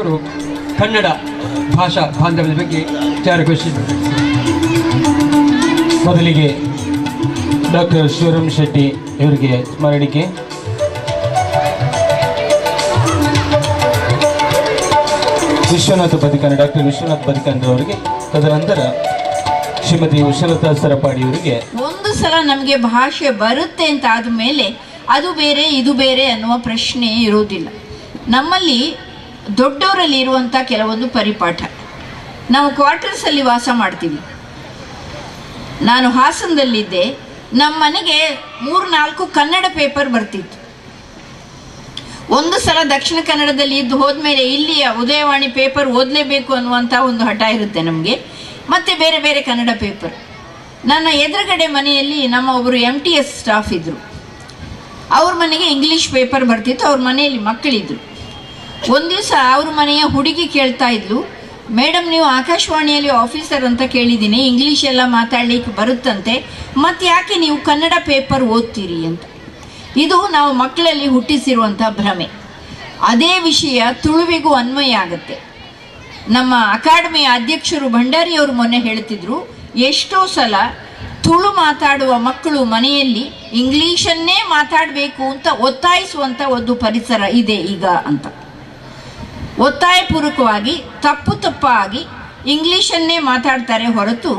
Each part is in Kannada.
ಅವರು ಕನ್ನಡ ಭಾಷಾ ಬಾಂಧವ್ಯದ ಬಗ್ಗೆ ವಿಚಾರಗೋಷ್ಠಿ. ಮೊದಲಿಗೆ ಡಾಕ್ಟರ್ ಶಿವರಾಮ್ ಶೆಟ್ಟಿ ಇವರಿಗೆ ಸ್ಮರಣಿಕೆ. ವಿಶ್ವನಾಥ ಬದಿಕನ್, ಡಾಕ್ಟರ್ ವಿಶ್ವನಾಥ ಬದಿಕನ್ ಅವರಿಗೆ, ತದನಂತರ ಶ್ರೀಮತಿ ಉಷಲತಾ ಸರಪಾಡಿ ಅವರಿಗೆ. ಒಂದು ಸಲ ನಮಗೆ ಭಾಷೆ ಬರುತ್ತೆ ಅಂತ ಆದಮೇಲೆ ಅದು ಬೇರೆ ಇದು ಬೇರೆ ಅನ್ನುವ ಪ್ರಶ್ನೆ ಇರೋದಿಲ್ಲ. ನಮ್ಮಲ್ಲಿ ದೊಡ್ಡವರಲ್ಲಿ ಇರುವಂಥ ಕೆಲವೊಂದು ಪರಿಪಾಠ. ನಾವು ಕ್ವಾರ್ಟರ್ಸಲ್ಲಿ ವಾಸ ಮಾಡ್ತೀವಿ. ನಾನು ಹಾಸನದಲ್ಲಿದ್ದೆ. ನಮ್ಮ ಮನೆಗೆ 3-4 ಕನ್ನಡ ಪೇಪರ್ ಬರ್ತಿತ್ತು. ಒಂದು ಸಲ ದಕ್ಷಿಣ ಕನ್ನಡದಲ್ಲಿ ಇದ್ದು ಹೋದ್ಮೇಲೆ ಇಲ್ಲಿಯ ಉದಯವಾಣಿ ಪೇಪರ್ ಓದಲೇಬೇಕು ಅನ್ನುವಂಥ ಒಂದು ಹಠ ಇರುತ್ತೆ ನಮಗೆ. ಮತ್ತು ಬೇರೆ ಬೇರೆ ಕನ್ನಡ ಪೇಪರ್. ನನ್ನ ಎದುರುಗಡೆ ಮನೆಯಲ್ಲಿ ನಮ್ಮ ಒಬ್ಬರು MTS ಸ್ಟಾಫ್ ಇದ್ದರು. ಅವ್ರ ಮನೆಗೆ ಇಂಗ್ಲೀಷ್ ಪೇಪರ್ ಬರ್ತಿತ್ತು. ಅವ್ರ ಮನೆಯಲ್ಲಿ ಮಕ್ಕಳಿದ್ರು. ಒಂದು ದಿವಸ ಅವ್ರ ಮನೆಯ ಹುಡುಗಿ ಕೇಳ್ತಾ ಇದ್ಲು, ಮೇಡಮ್ ನೀವು ಆಕಾಶವಾಣಿಯಲ್ಲಿ ಆಫೀಸರ್ ಅಂತ ಕೇಳಿದ್ದೀನಿ, ಇಂಗ್ಲೀಷ್ ಎಲ್ಲ ಮಾತಾಡಲಿಕ್ಕೆ ಬರುತ್ತಂತೆ, ಮತ್ತು ಯಾಕೆ ನೀವು ಕನ್ನಡ ಪೇಪರ್ ಓದ್ತೀರಿ ಅಂತ. ಇದು ನಾವು ಮಕ್ಕಳಲ್ಲಿ ಹುಟ್ಟಿಸಿರುವಂಥ ಭ್ರಮೆ. ಅದೇ ವಿಷಯ ತುಳುವಿಗೂ ಅನ್ವಯ ಆಗುತ್ತೆ. ನಮ್ಮ ಅಕಾಡೆಮಿಯ ಅಧ್ಯಕ್ಷರು ಭಂಡಾರಿ ಅವರು ಮೊನ್ನೆ ಹೇಳ್ತಿದ್ರು, ಎಷ್ಟೋ ಸಲ ತುಳು ಮಾತಾಡುವ ಮಕ್ಕಳು ಮನೆಯಲ್ಲಿ ಇಂಗ್ಲೀಷನ್ನೇ ಮಾತಾಡಬೇಕು ಅಂತ ಒತ್ತಾಯಿಸುವಂಥ ಒಂದು ಪರಿಸರ ಇದೆ ಈಗ ಅಂತ. ಒತ್ತಾಯಪೂರ್ವಕವಾಗಿ ತಪ್ಪಾಗಿ ಇಂಗ್ಲೀಷನ್ನೇ ಮಾತಾಡ್ತಾರೆ ಹೊರತು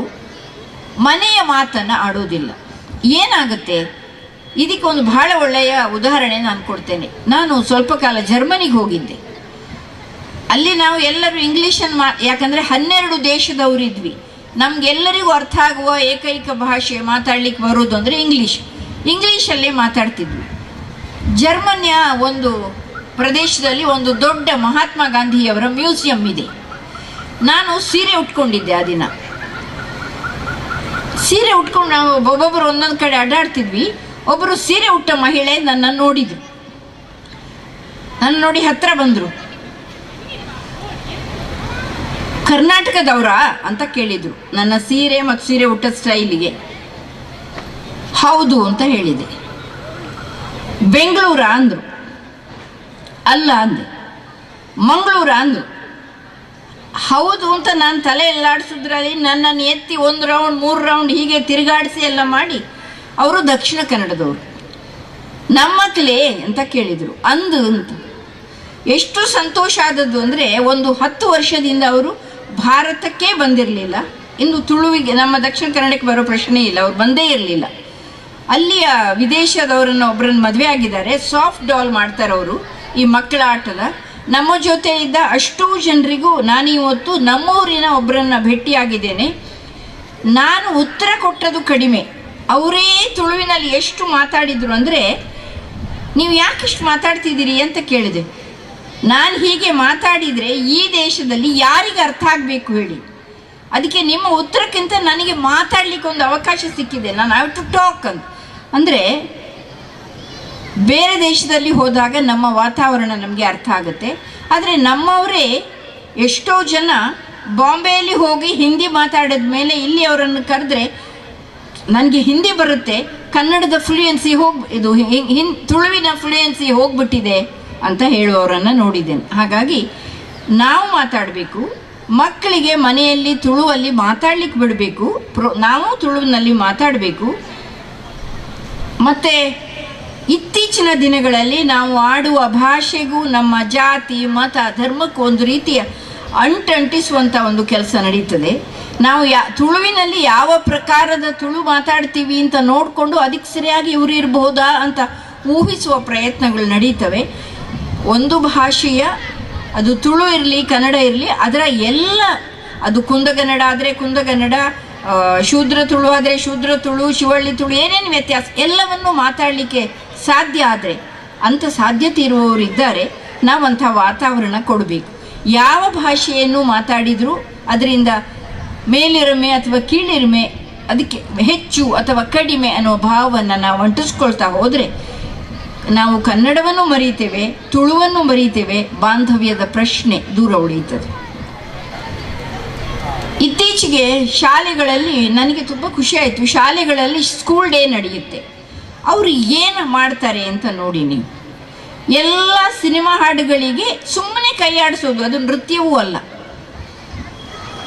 ಮನೆಯ ಮಾತನ್ನು ಆಡೋದಿಲ್ಲ. ಏನಾಗುತ್ತೆ? ಇದಕ್ಕೊಂದು ಬಹಳ ಒಳ್ಳೆಯ ಉದಾಹರಣೆ ನಾನು ಕೊಡ್ತೇನೆ. ನಾನು ಸ್ವಲ್ಪ ಕಾಲ ಜರ್ಮನಿಗೆ ಹೋಗಿದ್ದೆ. ಅಲ್ಲಿ ನಾವು ಎಲ್ಲರೂ ಇಂಗ್ಲೀಷನ್ನು ಯಾಕಂದರೆ 12 ದೇಶದವರಿದ್ವಿ. ನಮಗೆಲ್ಲರಿಗೂ ಅರ್ಥ ಆಗುವ ಏಕೈಕ ಭಾಷೆ ಮಾತಾಡ್ಲಿಕ್ಕೆ ಬರೋದು ಅಂದರೆ ಇಂಗ್ಲೀಷಲ್ಲೇ ಮಾತಾಡ್ತಿದ್ವಿ. ಜರ್ಮನಿಯ ಒಂದು ಪ್ರದೇಶದಲ್ಲಿ ಒಂದು ದೊಡ್ಡ ಮಹಾತ್ಮ ಗಾಂಧಿಯವರ ಮ್ಯೂಸಿಯಂ ಇದೆ. ನಾನು ಸೀರೆ ಉಟ್ಕೊಂಡಿದ್ದೆ. ಆ ದಿನ ಸೀರೆ ಉಟ್ಕೊಂಡು ನಾವು ಒಬ್ಬೊಬ್ಬರು ಒಂದೊಂದು ಕಡೆ ಅಡ್ಡಾಡ್ತಿದ್ವಿ. ಒಬ್ಬರು ಸೀರೆ ಉಟ್ಟ ಮಹಿಳೆ ನನ್ನನ್ನು ನೋಡಿದ್ರು. ನನ್ನ ನೋಡಿ ಹತ್ರ ಬಂದರು. ಕರ್ನಾಟಕದವರಾ ಅಂತ ಕೇಳಿದರು ನನ್ನ ಸೀರೆ ಮತ್ತು ಸೀರೆ ಉಟ್ಟ ಸ್ಟೈಲಿಗೆ. ಹೌದು ಅಂತ ಹೇಳಿದೆ. ಬೆಂಗಳೂರಾ ಅಂದರು. ಅಲ್ಲ ಅಂದೆ. ಮಂಗಳೂರಾ ಅಂದರು. ಹೌದು ಅಂತ ನಾನು ತಲೆ ಎಲ್ಲಾಡಿಸಿದ್ರಲ್ಲಿ ನನ್ನನ್ನು ಎತ್ತಿ 1 ರೌಂಡ್ 3 ರೌಂಡ್ ಹೀಗೆ ತಿರುಗಾಡಿಸಿ ಎಲ್ಲ ಮಾಡಿ ಅವರು ದಕ್ಷಿಣ ಕನ್ನಡದವರು. ನಮ್ಮ ಮಕ್ಕಳೇ ಅಂತ ಕೇಳಿದರು. ಅಂದು ಅಂತ ಎಷ್ಟು ಸಂತೋಷ ಆದದ್ದು ಅಂದರೆ, ಒಂದು 10 ವರ್ಷದಿಂದ ಅವರು ಭಾರತಕ್ಕೆ ಬಂದಿರಲಿಲ್ಲ. ಇನ್ನು ತುಳುವಿಗೆ ನಮ್ಮ ದಕ್ಷಿಣ ಕನ್ನಡಕ್ಕೆ ಬರೋ ಪ್ರಶ್ನೆ ಇಲ್ಲ, ಅವ್ರು ಬಂದೇ ಇರಲಿಲ್ಲ. ಅಲ್ಲಿಯ ವಿದೇಶದವರನ್ನು ಒಬ್ಬರನ್ನು ಮದುವೆ ಆಗಿದ್ದಾರೆ. ಸಾಫ್ಟ್ ಡಾಲ್ ಮಾಡ್ತಾರೆ ಅವರು, ಈ ಮಕ್ಕಳ ಆಟದ. ನಮ್ಮ ಜೊತೆ ಇದ್ದ ಅಷ್ಟೂ ಜನರಿಗೂ ನಾನಿವತ್ತು ನಮ್ಮೂರಿನ ಒಬ್ಬರನ್ನು ಭೇಟಿಯಾಗಿದ್ದೇನೆ. ನಾನು ಉತ್ತರ ಕೊಟ್ಟದು ಕಡಿಮೆ, ಅವರೇ ತುಳುವಿನಲ್ಲಿ ಎಷ್ಟು ಮಾತಾಡಿದರು ಅಂದರೆ, ನೀವು ಯಾಕಿಷ್ಟು ಮಾತಾಡ್ತಿದ್ದೀರಿ ಅಂತ ಕೇಳಿದೆ. ನಾನು ಹೀಗೆ ಮಾತಾಡಿದರೆ ಈ ದೇಶದಲ್ಲಿ ಯಾರಿಗೆ ಅರ್ಥ ಆಗಬೇಕು ಹೇಳಿ? ಅದಕ್ಕೆ ನಿಮ್ಮ ಉತ್ತರಕ್ಕಿಂತ ನನಗೆ ಮಾತಾಡಲಿಕ್ಕೆ ಒಂದು ಅವಕಾಶ ಸಿಕ್ಕಿದೆ. ನಾನು ಹ್ಯಾವ್ ಟು ಟಾಕ್ ಅಂತ. ಅಂದರೆ ಬೇರೆ ದೇಶದಲ್ಲಿ ಹೋದಾಗ ನಮ್ಮ ವಾತಾವರಣ ನಮಗೆ ಅರ್ಥ ಆಗುತ್ತೆ. ಆದರೆ ನಮ್ಮವರೇ ಎಷ್ಟೋ ಜನ ಬಾಂಬೆಯಲ್ಲಿ ಹೋಗಿ ಹಿಂದಿ ಮಾತಾಡಿದ ಮೇಲೆ ಇಲ್ಲಿ ಅವರನ್ನು ಕರೆದ್ರೆ, ನನಗೆ ಹಿಂದಿ ಬರುತ್ತೆ, ಕನ್ನಡದ ಫ್ಲೂಯೆನ್ಸಿ ತುಳುವಿನ ಫ್ಲೂಯೆನ್ಸಿ ಹೋಗ್ಬಿಟ್ಟಿದೆ ಅಂತ ಹೇಳುವವರನ್ನು ನೋಡಿದ್ದೇನೆ. ಹಾಗಾಗಿ ನಾವು ಮಾತಾಡಬೇಕು, ಮಕ್ಕಳಿಗೆ ಮನೆಯಲ್ಲಿ ತುಳುವಲ್ಲಿ ಮಾತಾಡ್ಲಿಕ್ಕೆ ಬಿಡಬೇಕು, ನಾವು ತುಳುವಿನಲ್ಲಿ ಮಾತಾಡಬೇಕು. ಮತ್ತು ಇತ್ತೀಚಿನ ದಿನಗಳಲ್ಲಿ ನಾವು ಆಡುವ ಭಾಷೆಗೂ ನಮ್ಮ ಜಾತಿ ಮತ ಧರ್ಮಕ್ಕೂ ಒಂದು ರೀತಿಯ ಅಂಟಿಸುವಂಥ ಒಂದು ಕೆಲಸ ನಡೀತದೆ. ನಾವು ತುಳುವಿನಲ್ಲಿ ಯಾವ ಪ್ರಕಾರದ ತುಳು ಮಾತಾಡ್ತೀವಿ ಅಂತ ನೋಡಿಕೊಂಡು ಅದಕ್ಕೆ ಸರಿಯಾಗಿ ಇವರು ಇರಬಹುದಾ ಅಂತ ಊಹಿಸುವ ಪ್ರಯತ್ನಗಳು ನಡೀತವೆ. ಒಂದು ಭಾಷೆಯ, ಅದು ತುಳು ಇರಲಿ ಕನ್ನಡ ಇರಲಿ, ಅದರ ಎಲ್ಲ, ಅದು ಕುಂದಗನ್ನಡ ಆದರೆ ಕುಂದಗನ್ನಡ, ಶೂದ್ರ ತುಳು ಆದರೆ ಶೂದ್ರ ತುಳು, ಶಿವಳ್ಳಿ ತುಳು, ಏನೇನು ವ್ಯತ್ಯಾಸ ಎಲ್ಲವನ್ನು ಮಾತಾಡಲಿಕ್ಕೆ ಸಾಧ್ಯ. ಆದರೆ ಅಂಥ ಸಾಧ್ಯತೆ ಇರುವವರು ಇದ್ದಾರೆ. ನಾವಂಥ ವಾತಾವರಣ ಕೊಡಬೇಕು. ಯಾವ ಭಾಷೆಯನ್ನು ಮಾತಾಡಿದರೂ ಅದರಿಂದ ಮೇಲಿರಿಮೆ ಅಥವಾ ಕೀಳಿರಿಮೆ, ಅದಕ್ಕೆ ಹೆಚ್ಚು ಅಥವಾ ಕಡಿಮೆ ಅನ್ನೋ ಭಾವವನ್ನು ನಾವು ಅಂಟಿಸ್ಕೊಳ್ತಾ ಹೋದರೆ ನಾವು ಕನ್ನಡವನ್ನು ಮರೀತೇವೆ, ತುಳುವನ್ನು ಮರೀತೇವೆ, ಬಾಂಧವ್ಯದ ಪ್ರಶ್ನೆ ದೂರ ಉಳಿಯುತ್ತದೆ. ಇತ್ತೀಚೆಗೆ ಶಾಲೆಗಳಲ್ಲಿ ನನಗೆ ತುಂಬ ಖುಷಿಯಾಯಿತು. ಶಾಲೆಗಳಲ್ಲಿ ಸ್ಕೂಲ್ ಡೇ ನಡೆಯುತ್ತೆ. ಅವರು ಏನು ಮಾಡ್ತಾರೆ ಅಂತ ನೋಡಿ ನೀವು. ಎಲ್ಲ ಸಿನಿಮಾ ಹಾಡುಗಳಿಗೆ ಸುಮ್ಮನೆ ಕೈಯಾಡಿಸೋದು, ಅದು ನೃತ್ಯವೂ ಅಲ್ಲ.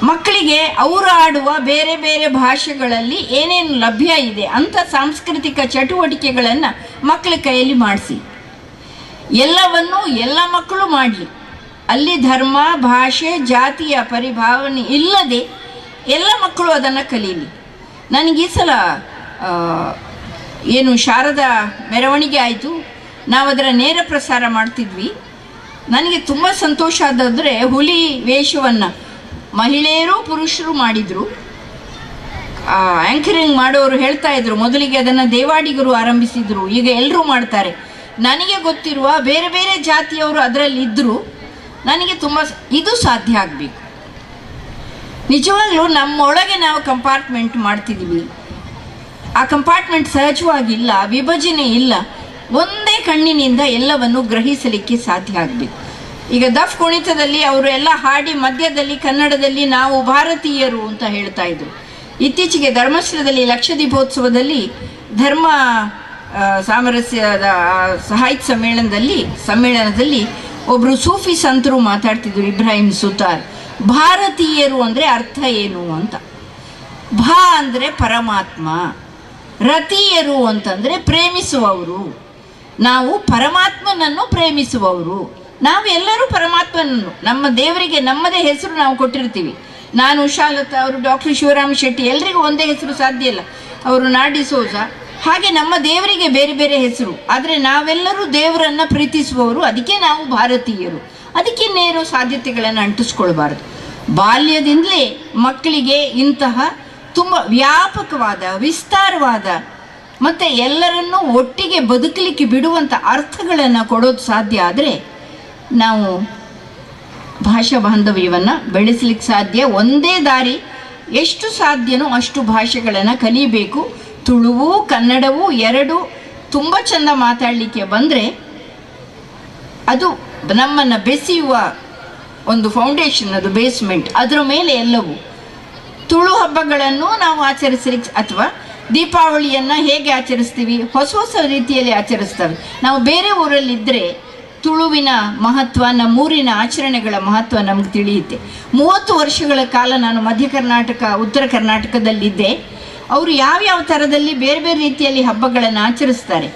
ಮಕ್ಕಳಿಗೆ ಅವರು ಆಡುವ ಬೇರೆ ಬೇರೆ ಭಾಷೆಗಳಲ್ಲಿ ಏನೇನು ಲಭ್ಯ ಇದೆ ಅಂಥ ಸಾಂಸ್ಕೃತಿಕ ಚಟುವಟಿಕೆಗಳನ್ನು ಮಕ್ಕಳ ಕೈಯಲ್ಲಿ ಮಾಡಿಸಿ. ಎಲ್ಲವನ್ನು ಎಲ್ಲ ಮಕ್ಕಳು ಮಾಡಲಿ. ಅಲ್ಲಿ ಧರ್ಮ, ಭಾಷೆ, ಜಾತಿಯ ಪರಿಭಾವನೆ ಇಲ್ಲದೆ ಎಲ್ಲ ಮಕ್ಕಳು ಅದನ್ನು ಕಲೀಲಿ. ನನಗೆ ಈ ಸಲ ಏನು ಶಾರದಾ ಮೆರವಣಿಗೆ ಆಯಿತು, ನಾವು ಅದರ ನೇರ ಪ್ರಸಾರ ಮಾಡ್ತಿದ್ವಿ. ನನಗೆ ತುಂಬ ಸಂತೋಷ ಆದಂದರೆ ಹುಲಿ ವೇಷವನ್ನು ಮಹಿಳೆಯರು ಪುರುಷರು ಮಾಡಿದರು. ಆ್ಯಂಕರಿಂಗ್ ಮಾಡೋರು ಹೇಳ್ತಾ ಇದ್ರು, ಮೊದಲಿಗೆ ಅದನ್ನು ದೇವಾಡಿಗರು ಆರಂಭಿಸಿದರು, ಈಗ ಎಲ್ಲರೂ ಮಾಡ್ತಾರೆ. ನನಗೆ ಗೊತ್ತಿರುವ ಬೇರೆ ಬೇರೆ ಜಾತಿಯವರು ಅದರಲ್ಲಿ ಇದ್ದರು. ನನಗೆ ತುಂಬ ಇದು ಸಾಧ್ಯ ಆಗಬೇಕು. ನಿಜವಾಗ್ಲೂ ನಮ್ಮೊಳಗೆ ನಾವು ಕಂಪಾರ್ಟ್ಮೆಂಟ್ ಮಾಡ್ತಿದ್ದೀವಿ, ಆ ಕಂಪಾರ್ಟ್ಮೆಂಟ್ ಸಹಜವಾಗಿಲ್ಲ, ವಿಭಜನೆ ಇಲ್ಲ, ಒಂದೇ ಕಣ್ಣಿನಿಂದ ಎಲ್ಲವನ್ನು ಗ್ರಹಿಸಲಿಕ್ಕೆ ಸಾಧ್ಯ ಆಗಬೇಕು. ಈಗ ದಫ್ ಕುಣಿತದಲ್ಲಿ ಅವರು ಎಲ್ಲ ಹಾಡಿ ಮಧ್ಯದಲ್ಲಿ ಕನ್ನಡದಲ್ಲಿ ನಾವು ಭಾರತೀಯರು ಅಂತ ಹೇಳ್ತಾ ಇದ್ರು. ಇತ್ತೀಚೆಗೆ ಧರ್ಮಸ್ಥಳದಲ್ಲಿ ಲಕ್ಷದೀಪೋತ್ಸವದಲ್ಲಿ ಧರ್ಮ ಸಾಮರಸ್ಯದ ಸಾಹಿತ್ಯ ಸಮ್ಮೇಳನದಲ್ಲಿ ಒಬ್ಬರು ಸೂಫಿ ಸಂತರು ಮಾತಾಡ್ತಿದ್ರು, ಇಬ್ರಾಹಿಂ ಸುತಾರ್. ಭಾರತೀಯರು ಅಂದರೆ ಅರ್ಥ ಏನು ಅಂತ. ಭಾ ಅಂದರೆ ಪರಮಾತ್ಮ, ರತೀಯರು ಅಂತಂದರೆ ಪ್ರೇಮಿಸುವವರು. ನಾವು ಪರಮಾತ್ಮನನ್ನು ಪ್ರೇಮಿಸುವವರು. ನಾವೆಲ್ಲರೂ ಪರಮಾತ್ಮನನ್ನು, ನಮ್ಮ ದೇವರಿಗೆ ನಮ್ಮದೇ ಹೆಸರು ನಾವು ಕೊಟ್ಟಿರ್ತೀವಿ. ನಾನು ಉಷಾಲತಾ, ಅವರು ಡಾಕ್ಟರ್ ಶಿವರಾಮ ಶೆಟ್ಟಿ, ಎಲ್ರಿಗೂ ಒಂದೇ ಹೆಸರು ಸಾಧ್ಯ ಇಲ್ಲ. ಅವರು ನಾಡಿ ಸೋಜ, ಹಾಗೆ ನಮ್ಮ ದೇವರಿಗೆ ಬೇರೆ ಬೇರೆ ಹೆಸರು. ಆದರೆ ನಾವೆಲ್ಲರೂ ದೇವರನ್ನು ಪ್ರೀತಿಸುವವರು, ಅದಕ್ಕೆ ನಾವು ಭಾರತೀಯರು. ಅದಕ್ಕೆ ನೇರು ಸಾಧ್ಯತೆಗಳನ್ನು ಅಂಟಿಸ್ಕೊಳ್ಬಾರ್ದು. ಬಾಲ್ಯದಿಂದಲೇ ಮಕ್ಕಳಿಗೆ ಇಂತಹ ತುಂಬ ವ್ಯಾಪಕವಾದ, ವಿಸ್ತಾರವಾದ ಮತ್ತು ಎಲ್ಲರನ್ನೂ ಒಟ್ಟಿಗೆ ಬದುಕಲಿಕ್ಕೆ ಬಿಡುವಂಥ ಅರ್ಥಗಳನ್ನು ಕೊಡೋದು ಸಾಧ್ಯ ಆದರೆ ನಾವು ಭಾಷಾ ಬಾಂಧವ್ಯವನ್ನು ಬೆಳೆಸಲಿಕ್ಕೆ ಸಾಧ್ಯ. ಒಂದೇ ದಾರಿ, ಎಷ್ಟು ಸಾಧ್ಯನೋ ಅಷ್ಟು ಭಾಷೆಗಳನ್ನು ಕಲಿಬೇಕು. ತುಳುವು ಕನ್ನಡವು ಎರಡು ತುಂಬ ಚೆಂದ ಮಾತಾಡಲಿಕ್ಕೆ ಬಂದರೆ ಅದು ನಮ್ಮನ್ನು ಬೆಸೆಯುವ ಒಂದು ಫೌಂಡೇಶನ್, ಅದು ಬೇಸ್ಮೆಂಟ್. ಅದರ ಮೇಲೆ ಎಲ್ಲವೂ. ತುಳು ಹಬ್ಬಗಳನ್ನು ನಾವು ಆಚರಿಸಲಿಕ್ಕೆ, ಅಥವಾ ದೀಪಾವಳಿಯನ್ನು ಹೇಗೆ ಆಚರಿಸ್ತೀವಿ, ಹೊಸ ಹೊಸ ರೀತಿಯಲ್ಲಿ ಆಚರಿಸ್ತೇವೆ. ನಾವು ಬೇರೆ ಊರಲ್ಲಿದ್ದರೆ ತುಳುವಿನ ಮಹತ್ವ, ನಮ್ಮೂರಿನ ಆಚರಣೆಗಳ ಮಹತ್ವ ನಮ್ಗೆ ತಿಳಿಯುತ್ತೆ. 30 ವರ್ಷಗಳ ಕಾಲ ನಾನು ಮಧ್ಯ ಕರ್ನಾಟಕ, ಉತ್ತರ ಕರ್ನಾಟಕದಲ್ಲಿದ್ದೆ. ಅವರು ಯಾವ್ಯಾವ ಥರದಲ್ಲಿ ಬೇರೆ ಬೇರೆ ರೀತಿಯಲ್ಲಿ ಹಬ್ಬಗಳನ್ನು ಆಚರಿಸ್ತಾರೆ.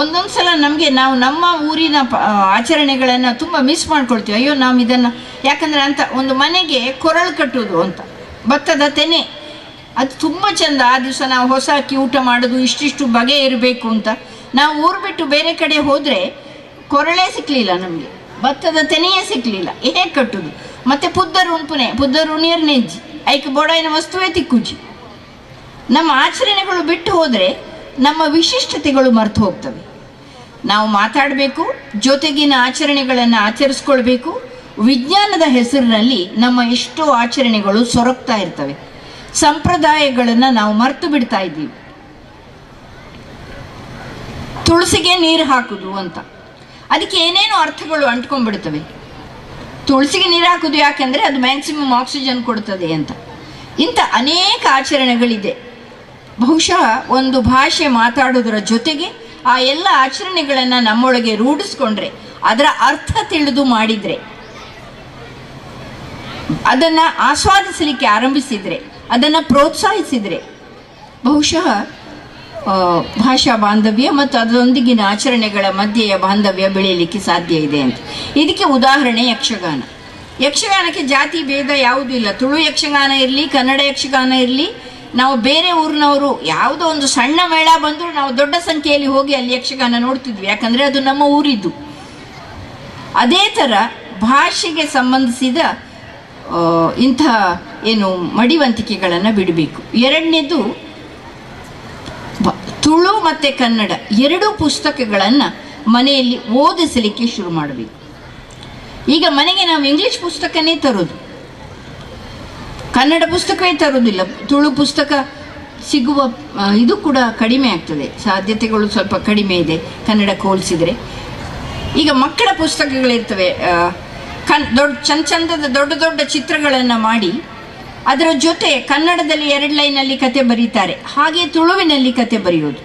ಒಂದೊಂದು ಸಲ ನಮಗೆ ನಾವು ನಮ್ಮ ಊರಿನ ಆಚರಣೆಗಳನ್ನು ತುಂಬ ಮಿಸ್ ಮಾಡ್ಕೊಳ್ತೀವಿ. ಅಯ್ಯೋ ನಾವು ಇದನ್ನು ಯಾಕಂದರೆ ಅಂತ ಒಂದು ಮನೆಗೆ ಕೊರಳು ಕಟ್ಟುವುದು ಅಂತ, ಭತ್ತದ ತೆನೆ, ಅದು ತುಂಬ ಚೆಂದ. ಆ ದಿವಸ ನಾವು ಹೊಸ ಅಕ್ಕಿ ಊಟ ಮಾಡೋದು, ಇಷ್ಟಿಷ್ಟು ಬಗೆ ಇರಬೇಕು ಅಂತ. ನಾವು ಊರು ಬಿಟ್ಟು ಬೇರೆ ಕಡೆ ಹೋದರೆ ಕೊರಳೇ ಸಿಕ್ಕಲಿಲ್ಲ, ನಮಗೆ ಭತ್ತದ ತೆನೆಯೇ ಸಿಕ್ಕಲಿಲ್ಲ, ಹೇಗೆ ಕಟ್ಟುದು? ಮತ್ತು ಪುದ್ದರು ನೀರ್ನೆಜ್ಜಿ ಐಕೆ ಬೋಡಾಯಿನ ವಸ್ತುವೇ ತಿಕ್ಕುಜಿ. ನಮ್ಮ ಆಚರಣೆಗಳು ಬಿಟ್ಟು ಹೋದರೆ ನಮ್ಮ ವಿಶಿಷ್ಟತೆಗಳು ಮರೆತು ಹೋಗ್ತವೆ. ನಾವು ಮಾತಾಡಬೇಕು, ಜೊತೆಗಿನ ಆಚರಣೆಗಳನ್ನು ಆಚರಿಸ್ಕೊಳ್ಬೇಕು. ವಿಜ್ಞಾನದ ಹೆಸರಿನಲ್ಲಿ ನಮ್ಮ ಎಷ್ಟೋ ಆಚರಣೆಗಳು ಸೊರಗ್ತಾ ಇರ್ತವೆ. ಸಂಪ್ರದಾಯಗಳನ್ನು ನಾವು ಮರೆತು ಬಿಡ್ತಾ ಇದ್ದೀವಿ. ತುಳಸಿಗೆ ನೀರು ಹಾಕುದು ಅಂತ, ಅದಕ್ಕೆ ಏನೇನೋ ಅರ್ಥಗಳು ಅಂಟ್ಕೊಂಡ್ಬಿಡ್ತವೆ. ತುಳಸಿಗೆ ನೀರು ಹಾಕೋದು ಯಾಕೆಂದರೆ ಅದು ಮ್ಯಾಕ್ಸಿಮಮ್ ಆಕ್ಸಿಜನ್ ಕೊಡ್ತದೆ ಅಂತ. ಇಂಥ ಅನೇಕ ಆಚರಣೆಗಳಿದೆ. ಬಹುಶಃ ಒಂದು ಭಾಷೆ ಮಾತಾಡೋದರ ಜೊತೆಗೆ ಆ ಎಲ್ಲ ಆಚರಣೆಗಳನ್ನು ನಮ್ಮೊಳಗೆ ರೂಢಿಸ್ಕೊಂಡ್ರೆ, ಅದರ ಅರ್ಥ ತಿಳಿದು ಮಾಡಿದರೆ, ಅದನ್ನು ಆಸ್ವಾದಿಸಲಿಕ್ಕೆ ಆರಂಭಿಸಿದರೆ, ಅದನ್ನು ಪ್ರೋತ್ಸಾಹಿಸಿದರೆ ಬಹುಶಃ ಭಾಷಾ ಬಾಂಧವ್ಯ ಮತ್ತು ಅದರೊಂದಿಗಿನ ಆಚರಣೆಗಳ ಮಧ್ಯೆಯ ಬಾಂಧವ್ಯ ಬೆಳೆಯಲಿಕ್ಕೆ ಸಾಧ್ಯ ಇದೆ ಅಂತ. ಇದಕ್ಕೆ ಉದಾಹರಣೆ ಯಕ್ಷಗಾನ. ಯಕ್ಷಗಾನಕ್ಕೆ ಜಾತಿ ಭೇದ ಯಾವುದೂ ಇಲ್ಲ. ತುಳು ಯಕ್ಷಗಾನ ಇರಲಿ, ಕನ್ನಡ ಯಕ್ಷಗಾನ ಇರಲಿ, ನಾವು ಬೇರೆ ಊರಿನವರು ಯಾವುದೋ ಒಂದು ಸಣ್ಣ ಮೇಳ ಬಂದರೂ ನಾವು ದೊಡ್ಡ ಸಂಖ್ಯೆಯಲ್ಲಿ ಹೋಗಿ ಅಲ್ಲಿ ಯಕ್ಷಗಾನ ನೋಡ್ತಿದ್ವಿ, ಯಾಕಂದರೆ ಅದು ನಮ್ಮ ಊರಿದ್ದು. ಅದೇ ಥರ ಭಾಷೆಗೆ ಸಂಬಂಧಿಸಿದ ಇಂಥ ಏನು ಮಡಿವಂತಿಕೆಗಳನ್ನು ಬಿಡಬೇಕು. ಎರಡನೇದು, ತುಳು ಮತ್ತು ಕನ್ನಡ ಎರಡೂ ಪುಸ್ತಕಗಳನ್ನು ಮನೆಯಲ್ಲಿ ಓದಿಸಲಿಕ್ಕೆ ಶುರು ಮಾಡಬೇಕು. ಈಗ ಮನೆಗೆ ನಾವು ಇಂಗ್ಲೀಷ್ ಪುಸ್ತಕನೇ ತರೋದು, ಕನ್ನಡ ಪುಸ್ತಕವೇ ತರೋದಿಲ್ಲ. ತುಳು ಪುಸ್ತಕ ಸಿಗುವ ಇದು ಕೂಡ ಕಡಿಮೆ ಆಗ್ತದೆ, ಸಾಧ್ಯತೆಗಳು ಸ್ವಲ್ಪ ಕಡಿಮೆ ಇದೆ ಕನ್ನಡಕ್ಕೆ ಹೋಲಿಸಿದರೆ. ಈಗ ಮಕ್ಕಳ ಪುಸ್ತಕಗಳಿರ್ತವೆ, ಚಂದದ ದೊಡ್ಡ ದೊಡ್ಡ ಚಿತ್ರಗಳನ್ನು ಮಾಡಿ ಅದರ ಜೊತೆ ಕನ್ನಡದಲ್ಲಿ 2 ಲೈನಲ್ಲಿ ಕತೆ ಬರೀತಾರೆ, ಹಾಗೆ ತುಳುವಿನಲ್ಲಿ ಕತೆ ಬರೆಯೋದು.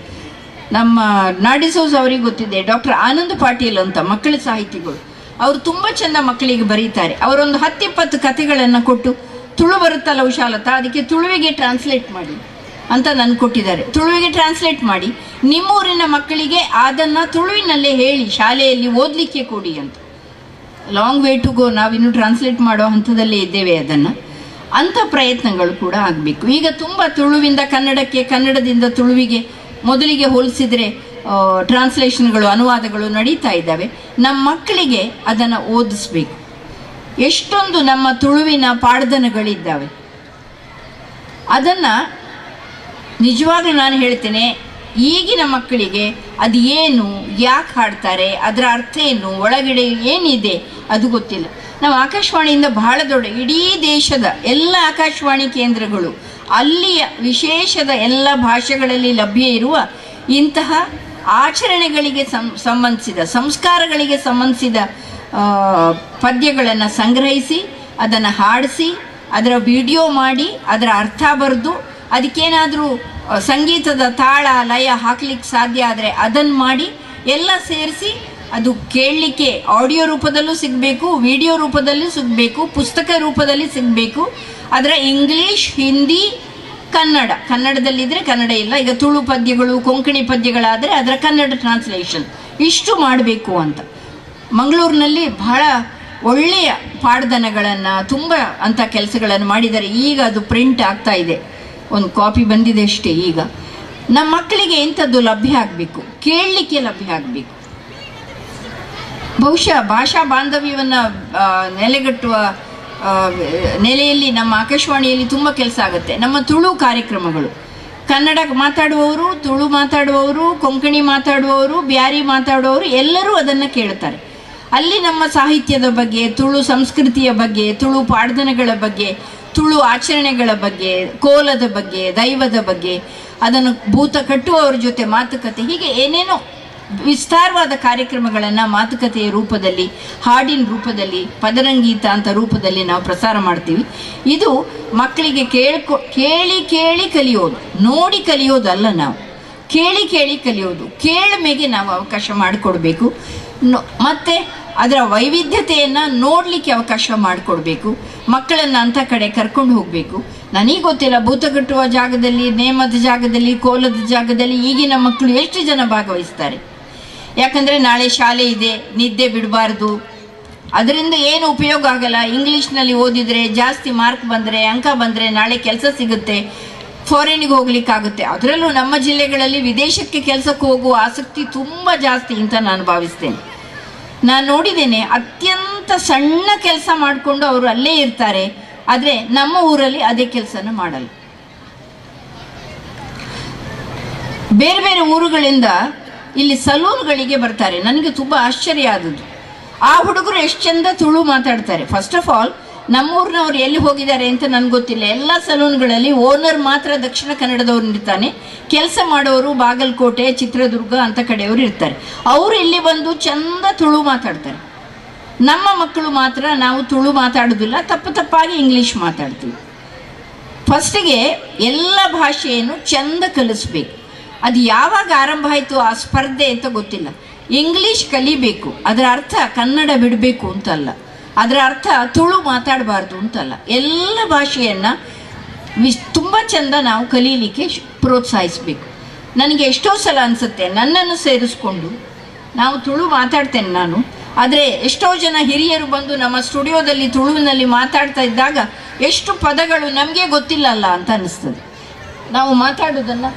ನಮ್ಮ ನಾಡಿಸೋಸ್ ಅವರಿಗೆ ಗೊತ್ತಿದೆ, ಡಾಕ್ಟರ್ ಆನಂದ್ ಪಾಟೀಲ್ ಅಂತ ಮಕ್ಕಳ ಸಾಹಿತಿಗಳು, ಅವರು ತುಂಬ ಚೆಂದ ಮಕ್ಕಳಿಗೆ ಬರೀತಾರೆ. ಅವರೊಂದು 10-20 ಕಥೆಗಳನ್ನು ಕೊಟ್ಟು, ತುಳು ಬರುತ್ತಲ್ಲ ಉಷಾಲತಾ, ಅದಕ್ಕೆ ತುಳುವಿಗೆ ಟ್ರಾನ್ಸ್ಲೇಟ್ ಮಾಡಿ ಅಂತ ನನಗೆ ಕೊಟ್ಟಿದ್ದಾರೆ. ತುಳುವಿಗೆ ಟ್ರಾನ್ಸ್ಲೇಟ್ ಮಾಡಿ ನಿಮ್ಮೂರಿನ ಮಕ್ಕಳಿಗೆ ಅದನ್ನು ತುಳುವಿನಲ್ಲೇ ಹೇಳಿ ಶಾಲೆಯಲ್ಲಿ ಓದಲಿಕ್ಕೆ ಕೊಡಿ ಅಂತ. ಲಾಂಗ್ ವೇ ಟು ಗೋ, ನಾವಿನ್ನು ಟ್ರಾನ್ಸ್ಲೇಟ್ ಮಾಡೋ ಹಂತದಲ್ಲೇ ಇದ್ದೇವೆ. ಅದನ್ನು ಅಂಥ ಪ್ರಯತ್ನಗಳು ಕೂಡ ಆಗಬೇಕು. ಈಗ ತುಂಬ ತುಳುವಿಂದ ಕನ್ನಡಕ್ಕೆ, ಕನ್ನಡದಿಂದ ತುಳುವಿಗೆ ಮೊದಲಿಗೆ ಹೋಲಿಸಿದರೆ ಟ್ರಾನ್ಸ್ಲೇಷನ್ಗಳು, ಅನುವಾದಗಳು ನಡೀತಾ ಇದ್ದಾವೆ. ನಮ್ಮ ಮಕ್ಕಳಿಗೆ ಅದನ್ನು ಓದಿಸ್ಬೇಕು. ಎಷ್ಟೊಂದು ನಮ್ಮ ತುಳುವಿನ ಪಾಡ್ದನಗಳಿದ್ದಾವೆ. ಅದನ್ನು ನಿಜವಾಗ್ಲೂ ನಾನು ಹೇಳ್ತೇನೆ, ಈಗಿನ ಮಕ್ಕಳಿಗೆ ಅದು ಏನು, ಯಾಕೆ ಹಾಡ್ತಾರೆ, ಅದರ ಅರ್ಥ ಏನು, ಒಳಗಡೆ ಏನಿದೆ ಅದು ಗೊತ್ತಿಲ್ಲ. ನಾವು ಆಕಾಶವಾಣಿಯಿಂದ ಬಹಳ ದೊಡ್ಡ, ಇಡೀ ದೇಶದ ಎಲ್ಲ ಆಕಾಶವಾಣಿ ಕೇಂದ್ರಗಳು ಅಲ್ಲಿಯ ವಿಶೇಷದ ಎಲ್ಲ ಭಾಷೆಗಳಲ್ಲಿ ಲಭ್ಯ ಇರುವ ಇಂತಹ ಆಚರಣೆಗಳಿಗೆ ಸಂಬಂಧಿಸಿದ, ಸಂಸ್ಕಾರಗಳಿಗೆ ಸಂಬಂಧಿಸಿದ ಪದ್ಯಗಳನ್ನು ಸಂಗ್ರಹಿಸಿ ಅದನ್ನು ಹಾಡಿಸಿ ಅದರ ವಿಡಿಯೋ ಮಾಡಿ ಅದರ ಅರ್ಥ ಬರೆದು ಅದಕ್ಕೇನಾದರೂ ಸಂಗೀತದ ತಾಳ ಲಯ ಹಾಕ್ಲಿಕ್ಕೆ ಸಾಧ್ಯ ಆದರೆ ಅದನ್ನು ಮಾಡಿ ಎಲ್ಲ ಸೇರಿಸಿ ಅದು ಕೇಳಲಿಕ್ಕೆ ಆಡಿಯೋ ರೂಪದಲ್ಲೂ ಸಿಗಬೇಕು, ವಿಡಿಯೋ ರೂಪದಲ್ಲೂ ಸಿಗಬೇಕು, ಪುಸ್ತಕ ರೂಪದಲ್ಲಿ ಸಿಗಬೇಕು. ಅದರ ಇಂಗ್ಲೀಷ್, ಹಿಂದಿ, ಕನ್ನಡ, ಕನ್ನಡದಲ್ಲಿದ್ದರೆ ಕನ್ನಡ ಇಲ್ಲ, ಈಗ ತುಳು ಪದ್ಯಗಳು, ಕೊಂಕಣಿ ಪದ್ಯಗಳಾದರೆ ಅದರ ಕನ್ನಡ ಟ್ರಾನ್ಸ್ಲೇಷನ್ ಇಷ್ಟು ಮಾಡಬೇಕು ಅಂತ ಮಂಗಳೂರಿನಲ್ಲಿ ಬಹಳ ಒಳ್ಳೆಯ ಪಾಡ್ದನಗಳನ್ನು ತುಂಬ ಅಂಥ ಕೆಲಸಗಳನ್ನು ಮಾಡಿದ್ದಾರೆ. ಈಗ ಅದು ಪ್ರಿಂಟ್ ಆಗ್ತಾ ಇದೆ, ಒಂದು ಕಾಪಿ ಬಂದಿದೆ ಅಷ್ಟೇ. ಈಗ ನಮ್ಮ ಮಕ್ಕಳಿಗೆ ಇಂಥದ್ದು ಲಭ್ಯ ಆಗಬೇಕು, ಕೇಳಲಿಕ್ಕೆ ಲಭ್ಯ ಆಗಬೇಕು. ಬಹುಶಃ ಭಾಷಾ ಬಾಂಧವ್ಯವನ್ನು ನೆಲೆಗಟ್ಟುವ ನೆಲೆಯಲ್ಲಿ ನಮ್ಮ ಆಕಾಶವಾಣಿಯಲ್ಲಿ ತುಂಬ ಕೆಲಸ ಆಗುತ್ತೆ. ನಮ್ಮ ತುಳು ಕಾರ್ಯಕ್ರಮಗಳು, ಕನ್ನಡ ಮಾತಾಡುವವರು, ತುಳು ಮಾತಾಡುವವರು, ಕೊಂಕಣಿ ಮಾತಾಡುವವರು, ಬ್ಯಾರಿ ಮಾತಾಡುವವರು ಎಲ್ಲರೂ ಅದನ್ನು ಕೇಳ್ತಾರೆ. ಅಲ್ಲಿ ನಮ್ಮ ಸಾಹಿತ್ಯದ ಬಗ್ಗೆ, ತುಳು ಸಂಸ್ಕೃತಿಯ ಬಗ್ಗೆ, ತುಳು ಪಾಡ್ದನಗಳ ಬಗ್ಗೆ, ತುಳು ಆಚರಣೆಗಳ ಬಗ್ಗೆ, ಕೋಲದ ಬಗ್ಗೆ, ದೈವದ ಬಗ್ಗೆ, ಅದನ್ನು ಭೂತ ಕಟ್ಟುವವರ ಜೊತೆ ಮಾತುಕತೆ, ಹೀಗೆ ಏನೇನೋ ವಿಸ್ತಾರವಾದ ಕಾರ್ಯಕ್ರಮಗಳನ್ನು ಮಾತುಕತೆಯ ರೂಪದಲ್ಲಿ, ಹಾಡಿನ ರೂಪದಲ್ಲಿ, ಪದರಂಗೀತ ಅಂತ ರೂಪದಲ್ಲಿ ನಾವು ಪ್ರಸಾರ ಮಾಡ್ತೀವಿ. ಇದು ಮಕ್ಕಳಿಗೆ ಕೇಳಿ ಕೇಳಿ ಕಲಿಯೋದು, ನೋಡಿ ಕಲಿಯೋದಲ್ಲ. ನಾವು ಕೇಳಿ ಕೇಳಿ ಕಲಿಯೋದು, ಕೇಳ್ಮೆಗೆ ನಾವು ಅವಕಾಶ ಮಾಡಿಕೊಡ್ಬೇಕು. ಮತ್ತು ಅದರ ವೈವಿಧ್ಯತೆಯನ್ನು ನೋಡಲಿಕ್ಕೆ ಅವಕಾಶ ಮಾಡಿಕೊಡ್ಬೇಕು. ಮಕ್ಕಳನ್ನು ಅಂಥ ಕಡೆ ಕರ್ಕೊಂಡು ಹೋಗಬೇಕು. ನನಗೆ ಗೊತ್ತಿಲ್ಲ, ಭೂತ ಕಟ್ಟುವ ಜಾಗದಲ್ಲಿ, ನೇಮದ ಜಾಗದಲ್ಲಿ, ಕೋಲದ ಜಾಗದಲ್ಲಿ ಈಗಿನ ಮಕ್ಕಳು ಎಷ್ಟು ಜನ ಭಾಗವಹಿಸ್ತಾರೆ. ಯಾಕಂದರೆ ನಾಳೆ ಶಾಲೆ ಇದೆ, ನಿದ್ದೆ ಬಿಡಬಾರ್ದು, ಅದರಿಂದ ಏನು ಉಪಯೋಗ ಆಗಲ್ಲ. ಇಂಗ್ಲೀಷ್ನಲ್ಲಿ ಓದಿದರೆ ಜಾಸ್ತಿ ಮಾರ್ಕ್ ಬಂದರೆ, ಅಂಕ ಬಂದರೆ ನಾಳೆ ಕೆಲಸ ಸಿಗುತ್ತೆ, ಫಾರಿನಿಗೆ ಹೋಗ್ಲಿಕ್ಕಾಗುತ್ತೆ. ಅದರಲ್ಲೂ ನಮ್ಮ ಜಿಲ್ಲೆಗಳಲ್ಲಿ ವಿದೇಶಕ್ಕೆ ಕೆಲಸಕ್ಕೆ ಹೋಗುವ ಆಸಕ್ತಿ ತುಂಬ ಜಾಸ್ತಿ ಅಂತ ನಾನು ಭಾವಿಸ್ತೇನೆ. ನಾನು ನೋಡಿದ್ದೇನೆ, ಅತ್ಯಂತ ಸಣ್ಣ ಕೆಲಸ ಮಾಡಿಕೊಂಡು ಅವರು ಅಲ್ಲೇ ಇರ್ತಾರೆ, ಆದರೆ ನಮ್ಮ ಊರಲ್ಲಿ ಅದೇ ಕೆಲಸನ ಮಾಡಲ್ಲ. ಬೇರೆ ಬೇರೆ ಊರುಗಳಿಂದ ಇಲ್ಲಿ ಸಲೂನ್ಗಳಿಗೆ ಬರ್ತಾರೆ. ನನಗೆ ತುಂಬ ಆಶ್ಚರ್ಯ ಆದದ್ದು, ಆ ಹುಡುಗರು ಎಷ್ಟು ಚಂದ ತುಳು ಮಾತಾಡ್ತಾರೆ. ಫಸ್ಟ್ ಆಫ್ ಆಲ್ ನಮ್ಮೂರಿನವ್ರು ಎಲ್ಲಿ ಹೋಗಿದ್ದಾರೆ ಅಂತ ನನಗೆ ಗೊತ್ತಿಲ್ಲ. ಎಲ್ಲ ಸಲೂನ್ಗಳಲ್ಲಿ ಓನರ್ ಮಾತ್ರ ದಕ್ಷಿಣ ಕನ್ನಡದವ್ರು ಇರ್ತಾನೆ, ಕೆಲಸ ಮಾಡೋರು ಬಾಗಲಕೋಟೆ, ಚಿತ್ರದುರ್ಗ ಅಂಥ ಕಡೆಯವರು ಇರ್ತಾರೆ. ಅವರು ಇಲ್ಲಿ ಬಂದು ಚಂದ ತುಳು ಮಾತಾಡ್ತಾರೆ. ನಮ್ಮ ಮಕ್ಕಳು ಮಾತ್ರ ನಾವು ತುಳು ಮಾತಾಡೋದಿಲ್ಲ, ತಪ್ಪಾಗಿ ಇಂಗ್ಲೀಷ್ ಮಾತಾಡ್ತೀವಿ. ಫಸ್ಟಿಗೆ ಎಲ್ಲ ಭಾಷೆಯನ್ನು ಚಂದ ಕಲಿಸ್ಬೇಕು. ಅದು ಯಾವಾಗ ಆರಂಭ ಆಯಿತು ಆ ಸ್ಪರ್ಧೆ ಅಂತ ಗೊತ್ತಿಲ್ಲ. ಇಂಗ್ಲೀಷ್ ಕಲಿಬೇಕು, ಅದರ ಅರ್ಥ ಕನ್ನಡ ಬಿಡಬೇಕು ಅಂತಲ್ಲ, ಅದರ ಅರ್ಥ ತುಳು ಮಾತಾಡಬಾರ್ದು ಅಂತಲ್ಲ. ಎಲ್ಲ ಭಾಷೆಯನ್ನು ತುಂಬ ಚೆಂದ ನಾವು ಕಲೀಲಿಕ್ಕೆ ಪ್ರೋತ್ಸಾಹಿಸಬೇಕು. ನನಗೆ ಎಷ್ಟೋ ಸಲ ಅನಿಸುತ್ತೆ, ನನ್ನನ್ನು ಸೇರಿಸ್ಕೊಂಡು ನಾವು ತುಳು ಮಾತಾಡ್ತೇನೆ ನಾನು, ಆದರೆ ಎಷ್ಟೋ ಜನ ಹಿರಿಯರು ಬಂದು ನಮ್ಮ ಸ್ಟುಡಿಯೋದಲ್ಲಿ ತುಳುವಿನಲ್ಲಿ ಮಾತಾಡ್ತಾ ಇದ್ದಾಗ ಎಷ್ಟು ಪದಗಳು ನಮಗೆ ಗೊತ್ತಿಲ್ಲಲ್ಲ ಅಂತ ಅನ್ನಿಸ್ತದೆ. ನಾವು ಮಾತಾಡೋದನ್ನು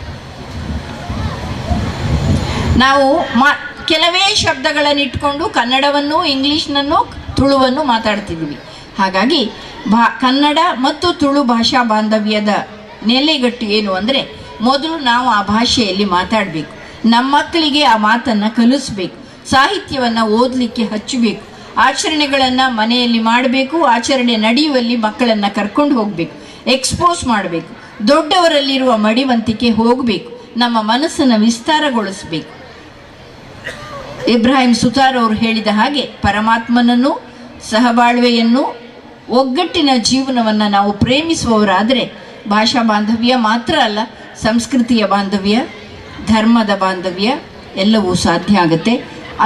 ನಾವು ಕೆಲವೇ ಶಬ್ದಗಳನ್ನು ಇಟ್ಕೊಂಡು ಕನ್ನಡವನ್ನು, ಇಂಗ್ಲೀಷ್ನನ್ನು, ತುಳುವನ್ನು ಮಾತಾಡ್ತಿದ್ವಿ. ಹಾಗಾಗಿ ಕನ್ನಡ ಮತ್ತು ತುಳು ಭಾಷಾ ಬಾಂಧವ್ಯದ ನೆಲೆಗಟ್ಟು ಏನು ಅಂದರೆ, ಮೊದಲು ನಾವು ಆ ಭಾಷೆಯಲ್ಲಿ ಮಾತಾಡಬೇಕು, ನಮ್ಮ ಮಕ್ಕಳಿಗೆ ಆ ಮಾತನ್ನು ಕಲಿಸ್ಬೇಕು, ಸಾಹಿತ್ಯವನ್ನು ಓದಲಿಕ್ಕೆ ಹಚ್ಚಬೇಕು, ಆಚರಣೆಗಳನ್ನು ಮನೆಯಲ್ಲಿ ಮಾಡಬೇಕು, ಆಚರಣೆ ನಡೆಯುವಲ್ಲಿ ಮಕ್ಕಳನ್ನು ಕರ್ಕೊಂಡು ಹೋಗಬೇಕು, ಎಕ್ಸ್ಪೋಸ್ ಮಾಡಬೇಕು, ದೊಡ್ಡವರಲ್ಲಿರುವ ಮಡಿವಂತಿಕೆ ಹೋಗಬೇಕು, ನಮ್ಮ ಮನಸ್ಸನ್ನು ವಿಸ್ತಾರಗೊಳಿಸಬೇಕು. ಇಬ್ರಾಹಿಂ ಸುತಾರ್ ಅವರು ಹೇಳಿದ ಹಾಗೆ ಪರಮಾತ್ಮನನ್ನು, ಸಹಬಾಳ್ವೆಯನ್ನು, ಒಗ್ಗಟ್ಟಿನ ಜೀವನವನ್ನು ನಾವು ಪ್ರೇಮಿಸುವವರಾದರೆ ಭಾಷಾ ಬಾಂಧವ್ಯ ಮಾತ್ರ ಅಲ್ಲ, ಸಂಸ್ಕೃತಿಯ ಬಾಂಧವ್ಯ, ಧರ್ಮದ ಬಾಂಧವ್ಯ ಎಲ್ಲವೂ ಸಾಧ್ಯ ಆಗುತ್ತೆ.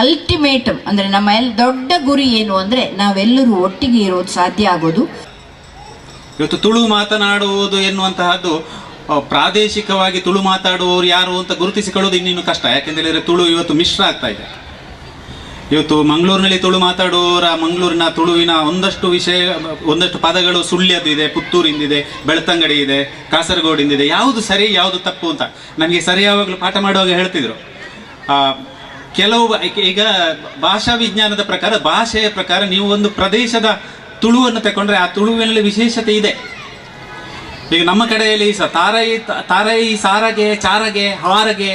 ಅಲ್ಟಿಮೇಟಮ್ ಅಂದರೆ ನಮ್ಮ ದೊಡ್ಡ ಗುರಿ ಏನು ಅಂದರೆ ನಾವೆಲ್ಲರೂ ಒಟ್ಟಿಗೆ ಇರೋದು ಸಾಧ್ಯ ಆಗೋದು. ಇವತ್ತು ತುಳು ಮಾತನಾಡುವುದು ಎನ್ನುವಂತಹದ್ದು ಪ್ರಾದೇಶಿಕವಾಗಿ ತುಳು ಮಾತಾಡುವವರು ಯಾರು ಅಂತ ಗುರುತಿಸಿಕೊಳ್ಳೋದು ಇನ್ನಿನ್ನು ಕಷ್ಟ. ಯಾಕೆಂದರೆ ತುಳು ಇವತ್ತು ಮಿಶ್ರ ಆಗ್ತಾ ಇದೆ. ಇವತ್ತು ಮಂಗಳೂರಿನಲ್ಲಿ ತುಳು ಮಾತಾಡುವವರ ಮಂಗಳೂರಿನ ತುಳುವಿನ ಒಂದಷ್ಟು ಪದಗಳು ಸುಳ್ಯದ್ದು ಇದೆ, ಪುತ್ತೂರಿಂದಿದೆ, ಬೆಳ್ತಂಗಡಿ ಇದೆ, ಕಾಸರಗೋಡಿಂದಿದೆ. ಯಾವುದು ಸರಿ ಯಾವುದು ತಪ್ಪು ಅಂತ ನನಗೆ ಸರಿಯಾವಾಗಲೂ ಪಾಠ ಮಾಡುವಾಗ ಹೇಳ್ತಿದ್ರು. ಕೆಲವು ಈಗ ಭಾಷಾ ವಿಜ್ಞಾನದ ಪ್ರಕಾರ, ಭಾಷೆಯ ಪ್ರಕಾರ ನೀವು ಒಂದು ಪ್ರದೇಶದ ತುಳುವನ್ನು ತಗೊಂಡ್ರೆ ಆ ತುಳುವಿನಲ್ಲಿ ವಿಶೇಷತೆ ಇದೆ. ಈಗ ನಮ್ಮ ಕಡೆಯಲ್ಲಿ ತಾರೈ, ಸಾರಗೆ, ಚಾರಗೆ, ಹಾರಗೆ,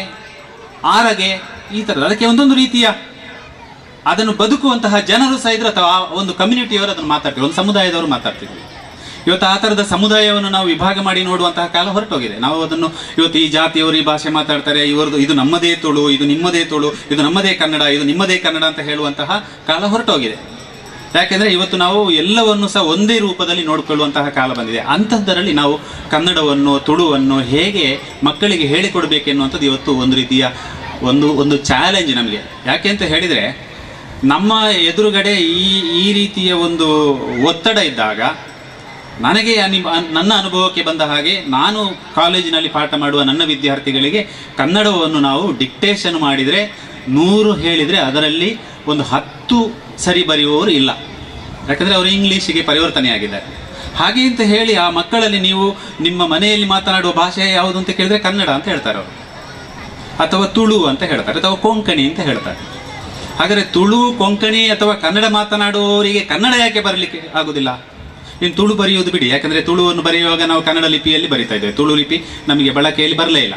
ಆರಗೆ, ಈ ಥರದ ಅದಕ್ಕೆ ಒಂದೊಂದು ರೀತಿಯ ಅದನ್ನು ಬದುಕುವಂತಹ ಜನರು ಸಹ ಇದ್ರು, ಅಥವಾ ಒಂದು ಕಮ್ಯುನಿಟಿಯವರು ಅದನ್ನು ಮಾತಾಡ್ತಿದ್ರು, ಒಂದು ಸಮುದಾಯದವರು ಮಾತಾಡ್ತಿದ್ರು. ಇವತ್ತು ಆ ಥರದ ಸಮುದಾಯವನ್ನು ನಾವು ವಿಭಾಗ ಮಾಡಿ ನೋಡುವಂತಹ ಕಾಲ ಹೊರಟೋಗಿದೆ. ನಾವು ಅದನ್ನು ಇವತ್ತು ಈ ಜಾತಿಯವರು ಈ ಭಾಷೆ ಮಾತಾಡ್ತಾರೆ, ಇವರದು ಇದು ನಮ್ಮದೇ ತುಳು, ಇದು ನಿಮ್ಮದೇ ತುಳು, ಇದು ನಮ್ಮದೇ ಕನ್ನಡ, ಇದು ನಿಮ್ಮದೇ ಕನ್ನಡ ಅಂತ ಹೇಳುವಂತಹ ಕಾಲ ಹೊರಟೋಗಿದೆ. ಯಾಕೆಂದರೆ ಇವತ್ತು ನಾವು ಎಲ್ಲವನ್ನು ಸಹ ಒಂದೇ ರೂಪದಲ್ಲಿ ನೋಡಿಕೊಳ್ಳುವಂತಹ ಕಾಲ ಬಂದಿದೆ. ಅಂಥದ್ದರಲ್ಲಿ ನಾವು ಕನ್ನಡವನ್ನು, ತುಳುವನ್ನು ಹೇಗೆ ಮಕ್ಕಳಿಗೆ ಹೇಳಿಕೊಡ್ಬೇಕೆನ್ನುವಂಥದ್ದು ಇವತ್ತು ಒಂದು ರೀತಿಯ ಒಂದು ಚಾಲೆಂಜ್ ನಮಗೆ. ಯಾಕೆ ಅಂತ ಹೇಳಿದರೆ, ನಮ್ಮ ಎದುರುಗಡೆ ಈ ರೀತಿಯ ಒಂದು ಒತ್ತಡ ಇದ್ದಾಗ, ನನಗೆ ನನ್ನ ಅನುಭವಕ್ಕೆ ಬಂದ ಹಾಗೆ, ನಾನು ಕಾಲೇಜಿನಲ್ಲಿ ಪಾಠ ಮಾಡುವ ನನ್ನ ವಿದ್ಯಾರ್ಥಿಗಳಿಗೆ ಕನ್ನಡವನ್ನು ನಾವು ಡಿಕ್ಟೇಷನ್ ಮಾಡಿದರೆ 100 ಹೇಳಿದರೆ ಅದರಲ್ಲಿ ಒಂದು 10 ಸರಿ ಬರೆಯುವವರು ಇಲ್ಲ. ಯಾಕಂದರೆ ಅವರು ಇಂಗ್ಲೀಷಿಗೆ ಪರಿವರ್ತನೆಯಾಗಿದ್ದಾರೆ. ಹಾಗೆ ಅಂತ ಹೇಳಿ ಆ ಮಕ್ಕಳಲ್ಲಿ ನೀವು ನಿಮ್ಮ ಮನೆಯಲ್ಲಿ ಮಾತನಾಡುವ ಭಾಷೆ ಯಾವುದು ಅಂತ ಕೇಳಿದರೆ ಕನ್ನಡ ಅಂತ ಹೇಳ್ತಾರೆ ಅವರು, ಅಥವಾ ತುಳು ಅಂತ ಹೇಳ್ತಾರೆ, ಅಥವಾ ಕೊಂಕಣಿ ಅಂತ ಹೇಳ್ತಾರೆ. ಹಾಗಾದರೆ ತುಳು, ಕೊಂಕಣಿ ಅಥವಾ ಕನ್ನಡ ಮಾತನಾಡುವವರಿಗೆ ಕನ್ನಡ ಯಾಕೆ ಬರಲಿಕ್ಕೆ ಆಗೋದಿಲ್ಲ? ಇನ್ನು ತುಳು ಬರೆಯುವುದು ಬಿಡಿ, ಯಾಕಂದರೆ ತುಳುವನ್ನು ಬರೆಯುವಾಗ ನಾವು ಕನ್ನಡ ಲಿಪಿಯಲ್ಲಿ ಬರಿತಾ ಇದ್ದೇವೆ. ತುಳು ಲಿಪಿ ನಮಗೆ ಬಳಕೆಯಲ್ಲಿ ಬರಲೇ ಇಲ್ಲ.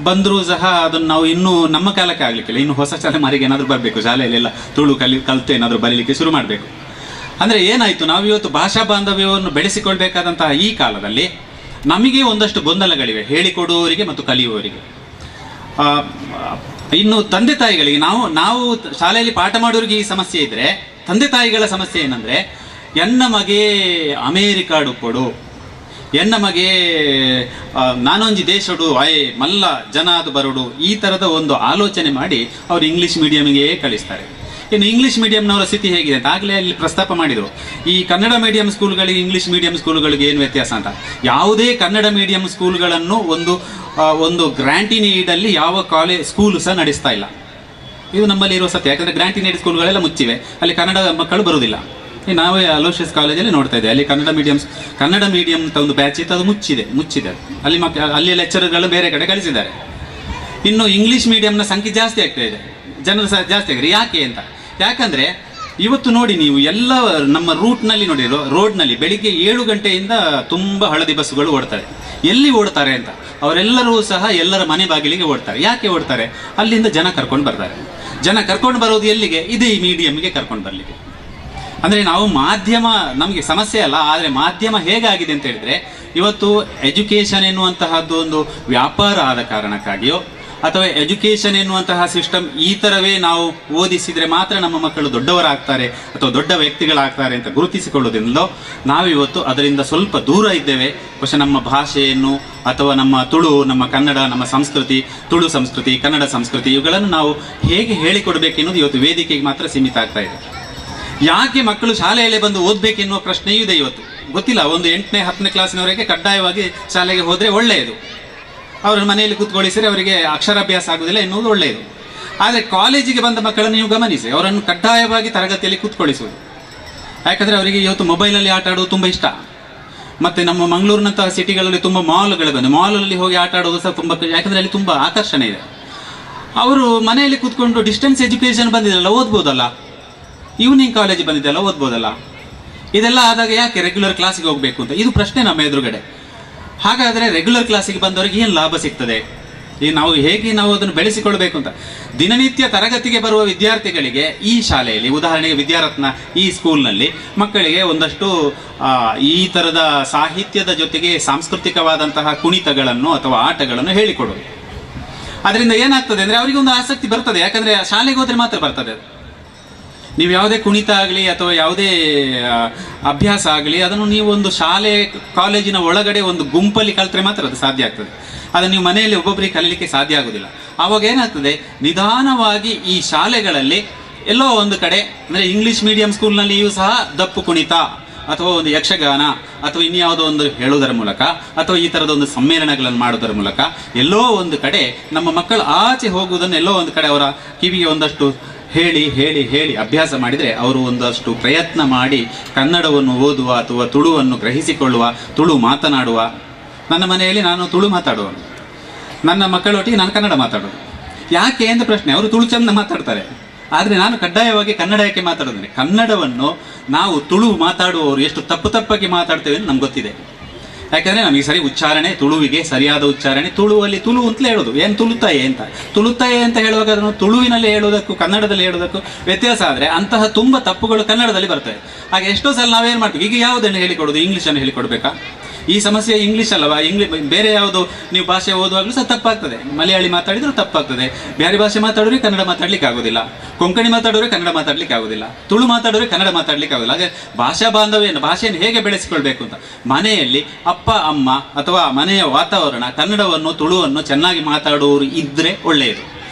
ಬಂದರೂ ಸಹ ಅದನ್ನು ನಾವು ಇನ್ನೂ ನಮ್ಮ ಕಾಲಕ್ಕೆ ಆಗಲಿಕ್ಕಿಲ್ಲ. ಇನ್ನು ಹೊಸ ತಲೆಮಾರಿಗೆ ಏನಾದರೂ ಬರಬೇಕು, ಶಾಲೆಯಲ್ಲೆಲ್ಲ ತುಳು ಕಲಿತು ಏನಾದರೂ ಬರೀಲಿಕ್ಕೆ ಶುರು ಮಾಡಬೇಕು. ಅಂದರೆ ಏನಾಯಿತು, ನಾವಿವತ್ತು ಭಾಷಾ ಬಾಂಧವ್ಯವನ್ನು ಬೆಳೆಸಿಕೊಳ್ಬೇಕಾದಂತಹ ಈ ಕಾಲದಲ್ಲಿ ನಮಗೆ ಒಂದಷ್ಟು ಗೊಂದಲಗಳಿವೆ, ಹೇಳಿಕೊಡುವವರಿಗೆ ಮತ್ತು ಕಲಿಯುವವರಿಗೆ. ಇನ್ನು ತಂದೆ ತಾಯಿಗಳಿಗೆ, ನಾವು ಶಾಲೆಯಲ್ಲಿ ಪಾಠ ಮಾಡೋರಿಗೆ ಈ ಸಮಸ್ಯೆ ಇದ್ದರೆ, ತಂದೆ ತಾಯಿಗಳ ಸಮಸ್ಯೆ ಏನಂದರೆ, ಎನ್ನ ಮಗೆ ಅಮೇರಿಕಾಡು ಕೊಡು, ಎನ್ನ ಮಗೆ ನಾನೊಂಜಿ ದೇಶಡು ಮಲ್ಲ ಜನ ಅದು ಬರೋಡು, ಈ ಥರದ ಒಂದು ಆಲೋಚನೆ ಮಾಡಿ ಅವರು ಇಂಗ್ಲೀಷ್ ಮೀಡಿಯಮಿಗೆ ಕಳಿಸ್ತಾರೆ. ಇನ್ನು ಇಂಗ್ಲೀಷ್ ಮೀಡಿಯಂನವರ ಸ್ಥಿತಿ ಹೇಗಿದೆ ಅಂತ ಆಗಲೇ ಅಲ್ಲಿ ಪ್ರಸ್ತಾಪ ಮಾಡಿದರು. ಈ ಕನ್ನಡ ಮೀಡಿಯಂ ಸ್ಕೂಲ್ಗಳಿಗೆ ಇಂಗ್ಲೀಷ್ ಮೀಡಿಯಂ ಸ್ಕೂಲ್ಗಳಿಗೆ ಏನು ವ್ಯತ್ಯಾಸ ಅಂತ. ಯಾವುದೇ ಕನ್ನಡ ಮೀಡಿಯಂ ಸ್ಕೂಲ್ಗಳನ್ನು ಒಂದು ಗ್ರಾಂಟಿನ್ ಏಡಲ್ಲಿ ಯಾವ ಸ್ಕೂಲು ಸಹ ನಡೆಸ್ತಾ ಇಲ್ಲ. ಇದು ನಮ್ಮಲ್ಲಿ ಇರುವ ಸತ್ಯ. ಯಾಕಂದರೆ ಗ್ರಾಂಟಿನ್ ಏಡ್ ಸ್ಕೂಲ್ಗಳೆಲ್ಲ ಮುಚ್ಚಿವೆ, ಅಲ್ಲಿ ಕನ್ನಡ ಮಕ್ಕಳು ಬರುವುದಿಲ್ಲ. ನಾವೇ ಅಲೋಷಿಯಸ್ ಕಾಲೇಜಲ್ಲಿ ನೋಡ್ತಾ ಇದ್ದೇವೆ, ಅಲ್ಲಿ ಕನ್ನಡ ಮೀಡಿಯಂ ಅಂತ ಒಂದು ಬ್ಯಾಚ್ ಇತ್ತು, ಅದು ಮುಚ್ಚಿದೆ ಅಲ್ಲಿ ಅಲ್ಲಿ ಲೆಕ್ಚರ್ಗಳು ಬೇರೆ ಕಡೆ ಕಳಿಸಿದ್ದಾರೆ. ಇನ್ನು ಇಂಗ್ಲೀಷ್ ಮೀಡಿಯಂನ ಸಂಖ್ಯೆ ಜಾಸ್ತಿ ಆಗ್ತಾ ಇದೆ, ಜನರು ಸಹ ಜಾಸ್ತಿ ಆಗಿದೆ. ಯಾಕೆ ಅಂತ, ಯಾಕಂದರೆ ಇವತ್ತು ನೋಡಿ, ನೀವು ಎಲ್ಲ ನಮ್ಮ ರೂಟ್ನಲ್ಲಿ ನೋಡಿ, ರೋಡ್ನಲ್ಲಿ ಬೆಳಿಗ್ಗೆ 7 ಗಂಟೆಯಿಂದ ತುಂಬ ಹಳದಿ ಬಸ್ಸುಗಳು ಓಡ್ತಾರೆ. ಎಲ್ಲಿ ಓಡ್ತಾರೆ ಅಂತ, ಅವರೆಲ್ಲರೂ ಸಹ ಎಲ್ಲರ ಮನೆ ಬಾಗಿಲಿಗೆ ಓಡ್ತಾರೆ. ಯಾಕೆ ಓಡ್ತಾರೆ? ಅಲ್ಲಿಂದ ಜನ ಕರ್ಕೊಂಡು ಬರ್ತಾರೆ. ಜನ ಕರ್ಕೊಂಡು ಬರೋದು ಎಲ್ಲಿಗೆ? ಇದೇ ಈ ಮೀಡಿಯಮ್ಗೆ ಕರ್ಕೊಂಡು ಬರಲಿಕ್ಕೆ. ಅಂದರೆ ನಾವು ಮಾಧ್ಯಮ ನಮಗೆ ಸಮಸ್ಯೆ ಅಲ್ಲ, ಆದರೆ ಮಾಧ್ಯಮ ಹೇಗಾಗಿದೆ ಅಂತ ಹೇಳಿದರೆ, ಇವತ್ತು ಎಜುಕೇಷನ್ ಎನ್ನುವಂತಹದ್ದು ಒಂದು ವ್ಯಾಪಾರ ಆದ ಕಾರಣಕ್ಕಾಗಿಯೋ, ಅಥವಾ ಎಜುಕೇಷನ್ ಎನ್ನುವಂತಹ ಸಿಸ್ಟಮ್ ಈ ಥರವೇ ನಾವು ಓದಿಸಿದರೆ ಮಾತ್ರ ನಮ್ಮ ಮಕ್ಕಳು ದೊಡ್ಡವರಾಗ್ತಾರೆ ಅಥವಾ ದೊಡ್ಡ ವ್ಯಕ್ತಿಗಳಾಗ್ತಾರೆ ಅಂತ ಗುರುತಿಸಿಕೊಳ್ಳೋದ್ರಿಂದಲೋ ನಾವಿವತ್ತು ಅದರಿಂದ ಸ್ವಲ್ಪ ದೂರ ಇದ್ದೇವೆ. ಬಹುಶಃ ನಮ್ಮ ಭಾಷೆಯನ್ನು ಅಥವಾ ನಮ್ಮ ತುಳು, ನಮ್ಮ ಕನ್ನಡ, ನಮ್ಮ ಸಂಸ್ಕೃತಿ, ತುಳು ಸಂಸ್ಕೃತಿ, ಕನ್ನಡ ಸಂಸ್ಕೃತಿ, ಇವುಗಳನ್ನು ನಾವು ಹೇಗೆ ಹೇಳಿಕೊಡ್ಬೇಕೆನ್ನುವುದು ಇವತ್ತು ವೇದಿಕೆಗೆ ಮಾತ್ರ ಸೀಮಿತ ಆಗ್ತಾ ಇದೆ. ಯಾಕೆ ಮಕ್ಕಳು ಶಾಲೆಯಲ್ಲೇ ಬಂದು ಓದಬೇಕೆನ್ನುವ ಪ್ರಶ್ನೆಯೂ ಇದೆ ಇವತ್ತು. ಗೊತ್ತಿಲ್ಲ, ಒಂದು 8ನೇ 10ನೇ ಕ್ಲಾಸಿನವರೆಗೆ ಕಡ್ಡಾಯವಾಗಿ ಶಾಲೆಗೆ ಹೋದರೆ ಒಳ್ಳೆಯದು, ಅವರ ಮನೆಯಲ್ಲಿ ಕೂತ್ಕೊಳ್ಳಿಸಿದರೆ ಅವರಿಗೆ ಅಕ್ಷರಾಭ್ಯಾಸ ಆಗುವುದಿಲ್ಲ ಎನ್ನುವುದು ಒಳ್ಳೆಯದು. ಆದರೆ ಕಾಲೇಜಿಗೆ ಬಂದ ಮಕ್ಕಳನ್ನು ನೀವು ಗಮನಿಸಿ, ಅವರನ್ನು ಕಡ್ಡಾಯವಾಗಿ ತರಗತಿಯಲ್ಲಿ ಕೂತ್ಕೊಳ್ಳಿಸುವುದು. ಯಾಕಂದರೆ ಅವರಿಗೆ ಇವತ್ತು ಮೊಬೈಲಲ್ಲಿ ಆಟ ಆಡೋದು ತುಂಬ ಇಷ್ಟ. ಮತ್ತು ನಮ್ಮ ಮಂಗಳೂರಿನಂತಹ ಸಿಟಿಗಳಲ್ಲಿ ತುಂಬ ಮಾಲ್ಗಳು ಬಂದು ಮಾಲಲ್ಲಿ ಹೋಗಿ ಆಟ ಆಡೋದು ಸಹ ತುಂಬ, ಯಾಕಂದರೆ ಅಲ್ಲಿ ತುಂಬ ಆಕರ್ಷಣೆ ಇದೆ. ಅವರು ಮನೆಯಲ್ಲಿ ಕೂತ್ಕೊಂಡು ಡಿಸ್ಟೆನ್ಸ್ ಎಜುಕೇಷನ್ ಬಂದಿದೆಯಲ್ಲ, ಓದ್ಬೋದಲ್ಲ, ಈವ್ನಿಂಗ್ ಕಾಲೇಜ್ ಬಂದಿದ್ದೆಲ್ಲ ಓದ್ಬೋದಲ್ಲ. ಇದೆಲ್ಲ ಆದಾಗ ಯಾಕೆ ರೆಗ್ಯುಲರ್ ಕ್ಲಾಸಿಗೆ ಹೋಗಬೇಕು ಅಂತ ಇದು ಪ್ರಶ್ನೆ ನಮ್ಮ ಎದುರುಗಡೆ. ಹಾಗಾದರೆ ರೆಗ್ಯುಲರ್ ಕ್ಲಾಸಿಗೆ ಬಂದವರಿಗೆ ಏನು ಲಾಭ ಸಿಗ್ತದೆ? ನಾವು ಅದನ್ನು ಬೆಳೆಸಿಕೊಳ್ಬೇಕು ಅಂತ. ದಿನನಿತ್ಯ ತರಗತಿಗೆ ಬರುವ ವಿದ್ಯಾರ್ಥಿಗಳಿಗೆ ಈ ಶಾಲೆಯಲ್ಲಿ, ಉದಾಹರಣೆಗೆ ವಿದ್ಯಾರತ್ನ ಈ ಸ್ಕೂಲ್ನಲ್ಲಿ ಮಕ್ಕಳಿಗೆ ಒಂದಷ್ಟು ಈ ಥರದ ಸಾಹಿತ್ಯದ ಜೊತೆಗೆ ಸಾಂಸ್ಕೃತಿಕವಾದಂತಹ ಕುಣಿತಗಳನ್ನು ಅಥವಾ ಆಟಗಳನ್ನು ಹೇಳಿಕೊಡೋದು. ಅದರಿಂದ ಏನಾಗ್ತದೆ ಅಂದರೆ ಅವರಿಗೆ ಒಂದು ಆಸಕ್ತಿ ಬರ್ತದೆ. ಯಾಕಂದರೆ ಶಾಲೆಗೆ ಹೋದರೆ ಮಾತ್ರ ಬರ್ತದೆ. ನೀವು ಯಾವುದೇ ಕುಣಿತ ಆಗಲಿ ಅಥವಾ ಯಾವುದೇ ಅಭ್ಯಾಸ ಆಗಲಿ ಅದನ್ನು ನೀವು ಒಂದು ಶಾಲೆ ಕಾಲೇಜಿನ ಒಳಗಡೆ ಒಂದು ಗುಂಪಲ್ಲಿ ಕಲಿತ್ರೆ ಮಾತ್ರ ಅದು ಸಾಧ್ಯ ಆಗ್ತದೆ. ಅದನ್ನು ನೀವು ಮನೆಯಲ್ಲಿ ಒಬ್ಬೊಬ್ಬರಿಗೆ ಕಲೀಲಿಕ್ಕೆ ಸಾಧ್ಯ ಆಗೋದಿಲ್ಲ. ಆವಾಗ ಏನಾಗ್ತದೆ, ನಿಧಾನವಾಗಿ ಈ ಶಾಲೆಗಳಲ್ಲಿ ಎಲ್ಲೋ ಒಂದು ಕಡೆ, ಅಂದರೆ ಇಂಗ್ಲೀಷ್ ಮೀಡಿಯಂ ಸ್ಕೂಲ್ನಲ್ಲಿಯೂ ಸಹ ದಪ್ಪು ಕುಣಿತ ಅಥವಾ ಒಂದು ಯಕ್ಷಗಾನ ಅಥವಾ ಇನ್ಯಾವುದೋ ಒಂದು ಹೇಳುವುದರ ಮೂಲಕ ಅಥವಾ ಈ ಥರದ ಒಂದು ಸಮ್ಮೇಳನಗಳನ್ನು ಮಾಡೋದರ ಮೂಲಕ ಎಲ್ಲೋ ಒಂದು ಕಡೆ ನಮ್ಮ ಮಕ್ಕಳು ಆಚೆ ಹೋಗುವುದನ್ನು ಎಲ್ಲೋ ಒಂದು ಕಡೆ ಅವರ ಕಿವಿಗೆ ಒಂದಷ್ಟು ಹೇಳಿ ಹೇಳಿ ಹೇಳಿ ಅಭ್ಯಾಸ ಮಾಡಿದರೆ ಅವರು ಒಂದಷ್ಟು ಪ್ರಯತ್ನ ಮಾಡಿ ಕನ್ನಡವನ್ನು ಓದುವ ಅಥವಾ ತುಳುವನ್ನು ಗ್ರಹಿಸಿಕೊಳ್ಳುವ, ತುಳು ಮಾತನಾಡುವ. ನನ್ನ ಮನೆಯಲ್ಲಿ ನಾನು ತುಳು ಮಾತಾಡುವನು, ನನ್ನ ಮಕ್ಕಳೊಟ್ಟಿಗೆ ನಾನು ಕನ್ನಡ ಮಾತಾಡೋದು. ಯಾಕೆ ಅಂತ ಪ್ರಶ್ನೆ. ಅವರು ತುಳು ಚಂದ ಮಾತಾಡ್ತಾರೆ, ಆದರೆ ನಾನು ಕಡ್ಡಾಯವಾಗಿ ಕನ್ನಡ ಯಾಕೆ ಮಾತಾಡೋದ್ರೆ, ಕನ್ನಡವನ್ನು ನಾವು ತುಳು ಮಾತಾಡುವವರು ಎಷ್ಟು ತಪ್ಪಾಗಿ ಮಾತಾಡ್ತೇವೆ ಅಂತ ನಮ್ಗೆ ಗೊತ್ತಿದೆ. ಯಾಕಂದರೆ ನಮಗೆ ಸರಿ ಉಚ್ಚಾರಣೆ, ತುಳುವಿಗೆ ಸರಿಯಾದ ಉಚ್ಚಾರಣೆ, ತುಳುವಲ್ಲಿ ತುಳು ಅಂತಲೇ ಹೇಳೋದು. ಏನು ತುಳುತಾಯೆ ಅಂತ ಹೇಳುವಾಗ ಅದನ್ನು ತುಳುವಿನಲ್ಲಿ ಹೇಳೋದಕ್ಕೂ ಕನ್ನಡದಲ್ಲಿ ಹೇಳೋದಕ್ಕೂ ವ್ಯತ್ಯಾಸ ಆದರೆ ಅಂತಹ ತುಂಬ ತಪ್ಪುಗಳು ಕನ್ನಡದಲ್ಲಿ ಬರ್ತವೆ. ಹಾಗೆ ಎಷ್ಟೋ ಸಲ ನಾವೇನು ಮಾಡ್ತೀವಿ, ಈಗ ಯಾವುದನ್ನು ಹೇಳಿಕೊಡೋದು, ಇಂಗ್ಲೀಷನ್ನು ಹೇಳಿಕೊಡ್ಬೇಕಾ? ಈ ಸಮಸ್ಯೆ ಇಂಗ್ಲೀಷ್ ಅಲ್ಲವಾ? ಬೇರೆ ಯಾವುದು ನೀವು ಭಾಷೆ ಓದುವಾಗಲೂ ಸಹ ತಪ್ಪಾಗ್ತದೆ. ಮಲಯಾಳಿ ಮಾತಾಡಿದರೂ ತಪ್ಪಾಗ್ತದೆ, ಬೇರೆ ಭಾಷೆ ಮಾತಾಡೋರಿಗೆ ಕನ್ನಡ ಮಾತಾಡ್ಲಿಕ್ಕೆ ಆಗೋದಿಲ್ಲ, ಕೊಂಕಣಿ ಮಾತಾಡೋರಿಗೆ ಕನ್ನಡ ಮಾತಾಡ್ಲಿಕ್ಕೆ ಆಗೋದಿಲ್ಲ, ತುಳು ಮಾತಾಡೋರಿಗೆ ಕನ್ನಡ ಮಾತಾಡ್ಲಿಕ್ಕೆ ಆಗೋದಿಲ್ಲ. ಹಾಗೆ ಭಾಷಾ ಬಾಂಧವ್ಯವನ್ನು, ಭಾಷೆಯನ್ನು ಹೇಗೆ ಬೆಳೆಸಿಕೊಳ್ಬೇಕು ಅಂತ ಮನೆಯಲ್ಲಿ ಅಪ್ಪ ಅಮ್ಮ ಅಥವಾ ಮನೆಯ ವಾತಾವರಣ ಕನ್ನಡವನ್ನು ತುಳುವನ್ನು ಚೆನ್ನಾಗಿ ಮಾತಾಡುವವರು ಇದ್ದರೆ ಒಳ್ಳೆಯದು.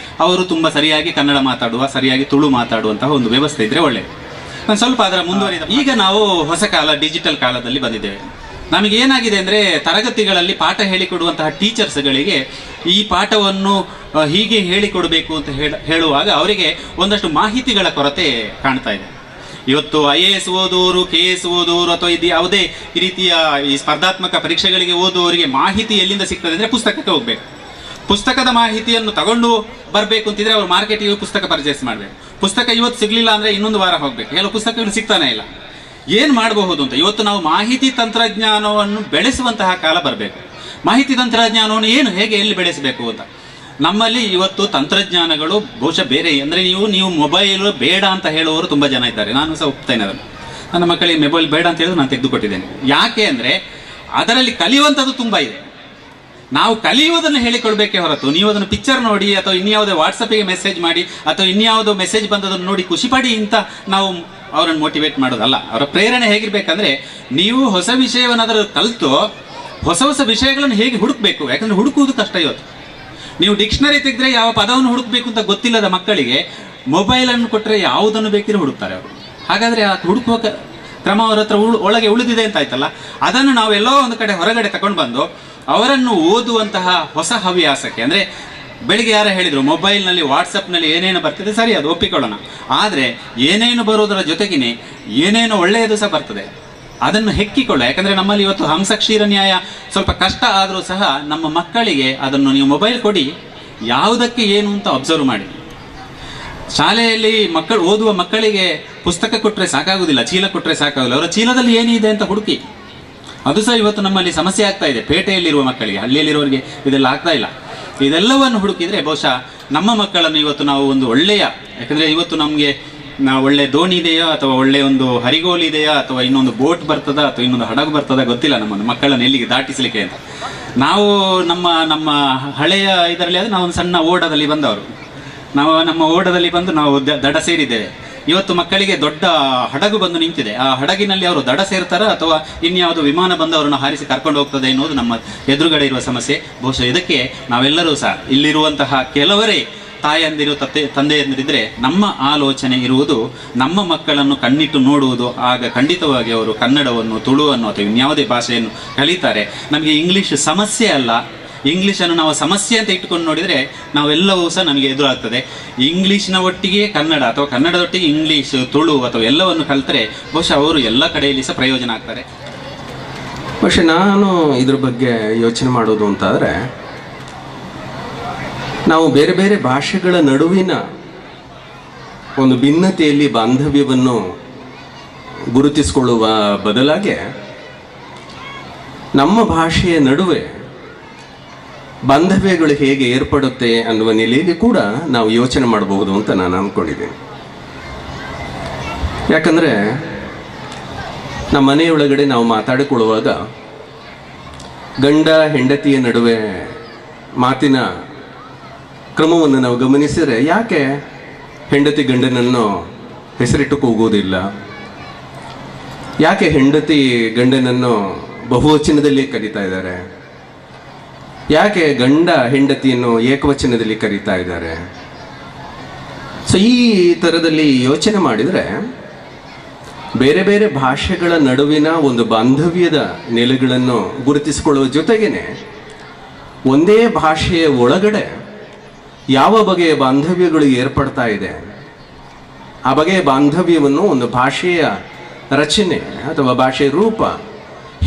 ಅವರು ತುಂಬ ಸರಿಯಾಗಿ ಕನ್ನಡ ಮಾತಾಡುವ, ಸರಿಯಾಗಿ ತುಳು ಮಾತಾಡುವಂತಹ ಒಂದು ವ್ಯವಸ್ಥೆ ಇದ್ದರೆ ಒಳ್ಳೆಯದು. ನಾನು ಸ್ವಲ್ಪ ಅದರ ಮುಂದುವರಿದ. ಈಗ ನಾವು ಹೊಸ ಕಾಲ, ಡಿಜಿಟಲ್ ಕಾಲದಲ್ಲಿ ಬಂದಿದ್ದೇವೆ. ನಮಗೆ ಏನಾಗಿದೆ ಅಂದರೆ, ತರಗತಿಗಳಲ್ಲಿ ಪಾಠ ಹೇಳಿಕೊಡುವಂತಹ ಟೀಚರ್ಸ್ಗಳಿಗೆ ಈ ಪಾಠವನ್ನು ಹೀಗೆ ಹೇಳಿಕೊಡಬೇಕು ಅಂತ ಹೇಳುವಾಗ ಅವರಿಗೆ ಒಂದಷ್ಟು ಮಾಹಿತಿಗಳ ಕೊರತೆ ಕಾಣ್ತಾ ಇದೆ. ಇವತ್ತು IAS ಓದುವವರು, KS ಓದುವವರು ಅಥವಾ ಇದು ಯಾವುದೇ ಈ ರೀತಿಯ ಈ ಸ್ಪರ್ಧಾತ್ಮಕ ಪರೀಕ್ಷೆಗಳಿಗೆ ಓದುವವರಿಗೆ ಮಾಹಿತಿ ಎಲ್ಲಿಂದ ಸಿಗ್ತದೆ ಅಂದರೆ ಪುಸ್ತಕಕ್ಕೆ ಹೋಗಬೇಕು. ಪುಸ್ತಕದ ಮಾಹಿತಿಯನ್ನು ತಗೊಂಡು ಬರಬೇಕು ಅಂತಿದ್ರೆ ಅವರು ಮಾರ್ಕೆಟಿಗೆ ಪುಸ್ತಕ ಪರ್ಚೇಸ್ ಮಾಡಬೇಕು. ಪುಸ್ತಕ ಇವತ್ತು ಸಿಗಲಿಲ್ಲ ಅಂದರೆ ಇನ್ನೊಂದು ವಾರ ಹೋಗಬೇಕು. ಕೆಲವು ಪುಸ್ತಕಗಳು ಸಿಗ್ತಾನೆ ಇಲ್ಲ. ಏನು ಮಾಡಬಹುದು ಅಂತ ಇವತ್ತು ನಾವು ಮಾಹಿತಿ ತಂತ್ರಜ್ಞಾನವನ್ನು ಬೆಳೆಸುವಂತಹ ಕಾಲ ಬರಬೇಕು. ಮಾಹಿತಿ ತಂತ್ರಜ್ಞಾನವನ್ನು ಹೇಗೆ ಎಲ್ಲಿ ಬೆಳೆಸಬೇಕು ಅಂತ ನಮ್ಮಲ್ಲಿ ಇವತ್ತು ತಂತ್ರಜ್ಞಾನಗಳು ಬಹುಶಃ ಬೇರೆ. ಅಂದರೆ ನೀವು ಮೊಬೈಲ್ ಬೇಡ ಅಂತ ಹೇಳುವವರು ತುಂಬ ಜನ ಇದ್ದಾರೆ. ನಾನು ಸಹ ಒಪ್ತೇನೆ ಅದನ್ನು. ನನ್ನ ಮಕ್ಕಳಿಗೆ ಮೊಬೈಲ್ ಬೇಡ ಅಂತ ಹೇಳಿದ್ರೆ ನಾನು ತೆಗೆದುಕೊಟ್ಟಿದ್ದೇನೆ. ಯಾಕೆ ಅಂದರೆ ಅದರಲ್ಲಿ ಕಲಿಯುವಂಥದ್ದು ತುಂಬ ಇದೆ. ನಾವು ಕಲಿಯುವುದನ್ನು ಹೇಳಿಕೊಳ್ಬೇಕೇ ಹೊರತು ನೀವು ಅದನ್ನು ಪಿಕ್ಚರ್ ನೋಡಿ ಅಥವಾ ಇನ್ಯಾವುದೇ ವಾಟ್ಸಪ್ಪಿಗೆ ಮೆಸೇಜ್ ಮಾಡಿ ಅಥವಾ ಇನ್ಯಾವುದೋ ಮೆಸೇಜ್ ಬಂದದನ್ನು ನೋಡಿ ಖುಷಿಪಡಿ ಅಂತ ನಾವು ಅವರನ್ನು ಮೋಟಿವೇಟ್ ಮಾಡೋದಲ್ಲ. ಅವರ ಪ್ರೇರಣೆ ಹೇಗಿರಬೇಕಂದ್ರೆ, ನೀವು ಹೊಸ ವಿಷಯವನ್ನು ಅದರ ಕಲಿತು ಹೊಸ ಹೊಸ ವಿಷಯಗಳನ್ನು ಹೇಗೆ ಹುಡುಕಬೇಕು. ಯಾಕಂದರೆ ಹುಡುಕುವುದು ಕಷ್ಟ ಇವತ್ತು. ನೀವು ಡಿಕ್ಷನರಿ ತೆಗೆದ್ರೆ ಯಾವ ಪದವನ್ನು ಹುಡುಕಬೇಕು ಅಂತ ಗೊತ್ತಿಲ್ಲದ ಮಕ್ಕಳಿಗೆ ಮೊಬೈಲನ್ನು ಕೊಟ್ಟರೆ ಯಾವುದನ್ನು ಬೇಕಿರೋ ಹುಡುಕ್ತಾರೆ ಅವರು. ಹಾಗಾದರೆ ಆ ಹುಡುಕುವ ಕ್ರಮ ಅವರ ಹತ್ರ ಒಳಗೆ ಉಳಿದಿದೆ ಅಂತ ಆಯ್ತಲ್ಲ. ಅದನ್ನು ನಾವು ಎಲ್ಲೋ ಒಂದು ಕಡೆ ಹೊರಗಡೆ ತಗೊಂಡು ಬಂದು ಅವರನ್ನು ಓದುವಂತಹ ಹೊಸ ಹವ್ಯಾಸಕ್ಕೆ, ಅಂದರೆ ಬೆಳಿಗ್ಗೆ ಯಾರು ಹೇಳಿದರು ಮೊಬೈಲ್ನಲ್ಲಿ ವಾಟ್ಸಪ್ನಲ್ಲಿ ಏನೇನು ಬರ್ತಿದೆ ಸರಿ, ಅದು ಒಪ್ಪಿಕೊಳ್ಳೋಣ. ಆದರೆ ಏನೇನು ಬರೋದರ ಜೊತೆಗಿನೇ ಏನೇನು ಒಳ್ಳೆಯದು ಸಹ ಬರ್ತದೆ, ಅದನ್ನು ಹೆಕ್ಕಿಕೊಳ್ಳ. ಯಾಕಂದರೆ ನಮ್ಮಲ್ಲಿ ಇವತ್ತು ಹಂಸ ಕ್ಷೀರ ನ್ಯಾಯ ಸ್ವಲ್ಪ ಕಷ್ಟ ಆದರೂ ಸಹ ನಮ್ಮ ಮಕ್ಕಳಿಗೆ ಅದನ್ನು ನೀವು ಮೊಬೈಲ್ ಕೊಡಿ, ಯಾವುದಕ್ಕೆ ಏನು ಅಂತ ಅಬ್ಸರ್ವ್ ಮಾಡಿ. ಶಾಲೆಯಲ್ಲಿ ಓದುವ ಮಕ್ಕಳಿಗೆ ಪುಸ್ತಕ ಕೊಟ್ಟರೆ ಸಾಕಾಗುವುದಿಲ್ಲ, ಚೀಲ ಕೊಟ್ಟರೆ ಸಾಕಾಗುದಿಲ್ಲ. ಅವರ ಚೀಲದಲ್ಲಿ ಏನಿದೆ ಅಂತ ಹುಡುಕಿ. ಅದು ಸಹ ಇವತ್ತು ನಮ್ಮಲ್ಲಿ ಸಮಸ್ಯೆ ಆಗ್ತಾ ಇದೆ. ಪೇಟೆಯಲ್ಲಿರುವ ಮಕ್ಕಳಿಗೆ, ಹಳ್ಳಿಯಲ್ಲಿರುವವರಿಗೆ ಇದೆಲ್ಲ ಆಗ್ತಾ ಇಲ್ಲ. ಇದೆಲ್ಲವನ್ನು ಹುಡುಕಿದರೆ ಬಹುಶಃ ನಮ್ಮ ಮಕ್ಕಳನ್ನು ಇವತ್ತು ನಾವು ಒಂದು ಒಳ್ಳೆಯ, ಯಾಕಂದರೆ ಇವತ್ತು ನಮಗೆ ಒಳ್ಳೆ ದೋಣಿ ಇದೆಯಾ ಅಥವಾ ಒಳ್ಳೆಯ ಒಂದು ಹರಿಗೋಲು ಇದೆಯಾ ಅಥವಾ ಇನ್ನೊಂದು ಬೋಟ್ ಬರ್ತದ ಅಥವಾ ಇನ್ನೊಂದು ಹಡಗು ಬರ್ತದ ಗೊತ್ತಿಲ್ಲ ನಮ್ಮನ್ನು ಮಕ್ಕಳನ್ನು ಎಲ್ಲಿಗೆ ದಾಟಿಸಲಿಕ್ಕೆ ಅಂತ. ನಾವು ನಮ್ಮ ಹಳೆಯ ಇದರಲ್ಲಿ ಆದರೆ ನಾವು ಒಂದು ಸಣ್ಣ ಓಡದಲ್ಲಿ ಬಂದವರು. ನಾವು ನಮ್ಮ ಓಡದಲ್ಲಿ ಬಂದು ನಾವು ದಡ ಸೇರಿದ್ದೇವೆ. ಇವತ್ತು ಮಕ್ಕಳಿಗೆ ದೊಡ್ಡ ಹಡಗು ಬಂದು ನಿಂತಿದೆ. ಆ ಹಡಗಿನಲ್ಲಿ ಅವರು ದಡ ಸೇರ್ತಾರ ಅಥವಾ ಇನ್ಯಾವುದು ವಿಮಾನ ಬಂದು ಅವರನ್ನು ಹಾರಿಸಿ ಕರ್ಕೊಂಡು ಹೋಗ್ತದೆ ಎನ್ನುವುದು ನಮ್ಮ ಎದುರುಗಡೆ ಇರುವ ಸಮಸ್ಯೆ. ಬಹುಶಃ ಇದಕ್ಕೆ ನಾವೆಲ್ಲರೂ ಸಹ ಇಲ್ಲಿರುವಂತಹ ಕೆಲವರೇ ತಾಯಂದಿರು ತಂದೆಯಂದಿರಿದ್ರೆ ನಮ್ಮ ಆಲೋಚನೆ ಇರುವುದು ನಮ್ಮ ಮಕ್ಕಳನ್ನು ಕಣ್ಣಿಟ್ಟು ನೋಡುವುದು. ಆಗ ಖಂಡಿತವಾಗಿ ಅವರು ಕನ್ನಡವನ್ನು, ತುಳುವನ್ನು ಅಥವಾ ಇನ್ಯಾವುದೇ ಭಾಷೆಯನ್ನು ಕಲಿತಾರೆ. ನಮಗೆ ಇಂಗ್ಲೀಷ್ ಸಮಸ್ಯೆ ಅಲ್ಲ, ಇಂಗ್ಲೀಷನ್ನು ನಾವು ಸಮಸ್ಯೆ ಅಂತ ಇಟ್ಟುಕೊಂಡು ನೋಡಿದರೆ ನಾವೆಲ್ಲವೂ ಸಹ ನಮಗೆ ಎದುರಾಗ್ತದೆ. ಇಂಗ್ಲೀಷ್ನ ಒಟ್ಟಿಗೆ ಕನ್ನಡ ಅಥವಾ ಕನ್ನಡದೊಟ್ಟಿಗೆ ಇಂಗ್ಲೀಷ್, ತುಳು ಅಥವಾ ಎಲ್ಲವನ್ನು ಕಲಿತರೆ ಬಹುಶಃ ಅವರು ಎಲ್ಲ ಕಡೆಯಲ್ಲಿ ಸಹ ಪ್ರಯೋಜನ ಆಗ್ತಾರೆ. ಬಹುಶಃ ನಾನು ಇದ್ರ ಬಗ್ಗೆ ಯೋಚನೆ ಮಾಡೋದು ಅಂತಾದರೆ, ನಾವು ಬೇರೆ ಬೇರೆ ಭಾಷೆಗಳ ನಡುವಿನ ಒಂದು ಭಿನ್ನತೆಯಲ್ಲಿ ಬಾಂಧವ್ಯವನ್ನು ಗುರುತಿಸಿಕೊಳ್ಳುವ ಬದಲಾಗಿ ನಮ್ಮ ಭಾಷೆಯ ನಡುವೆ ಬಾಂಧವ್ಯಗಳು ಹೇಗೆ ಏರ್ಪಡುತ್ತೆ ಅನ್ನುವ ನೆಲೆಯಲ್ಲಿ ಕೂಡ ನಾವು ಯೋಚನೆ ಮಾಡಬಹುದು ಅಂತ ನಾನು ಅಂದ್ಕೊಂಡಿದ್ದೀನಿ. ಯಾಕಂದರೆ ನಮ್ಮ ಮನೆಯೊಳಗಡೆ ನಾವು ಮಾತಾಡಿಕೊಳ್ಳುವಾಗ ಗಂಡ ಹೆಂಡತಿಯ ನಡುವೆ ಮಾತಿನ ಕ್ರಮವನ್ನು ನಾವು ಗಮನಿಸಿದರೆ, ಯಾಕೆ ಹೆಂಡತಿ ಗಂಡನನ್ನು ಹೆಸರಿಟ್ಟು ಕೂಗುವುದಿಲ್ಲ? ಯಾಕೆ ಹೆಂಡತಿ ಗಂಡನನ್ನು ಬಹುವಚನದಲ್ಲಿ ಕರೀತಾ ಇದ್ದಾರೆ? ಯಾಕೆ ಗಂಡ ಹೆಂಡತಿಯನ್ನು ಏಕವಚನದಲ್ಲಿ ಕರೀತಾ ಇದ್ದಾರೆ? ಸೊ ಈ ಥರದಲ್ಲಿ ಯೋಚನೆ ಮಾಡಿದರೆ ಬೇರೆ ಬೇರೆ ಭಾಷೆಗಳ ನಡುವಿನ ಒಂದು ಬಾಂಧವ್ಯದ ನೆಲೆಗಳನ್ನು ಗುರುತಿಸಿಕೊಳ್ಳುವ ಜೊತೆಗೇನೆ ಒಂದೇ ಭಾಷೆಯ ಒಳಗಡೆ ಯಾವ ಬಗೆಯ ಬಾಂಧವ್ಯಗಳು ಏರ್ಪಡ್ತಾ ಇದೆ, ಆ ಬಗೆಯ ಬಾಂಧವ್ಯವನ್ನು ಒಂದು ಭಾಷೆಯ ರಚನೆ ಅಥವಾ ಭಾಷೆಯ ರೂಪ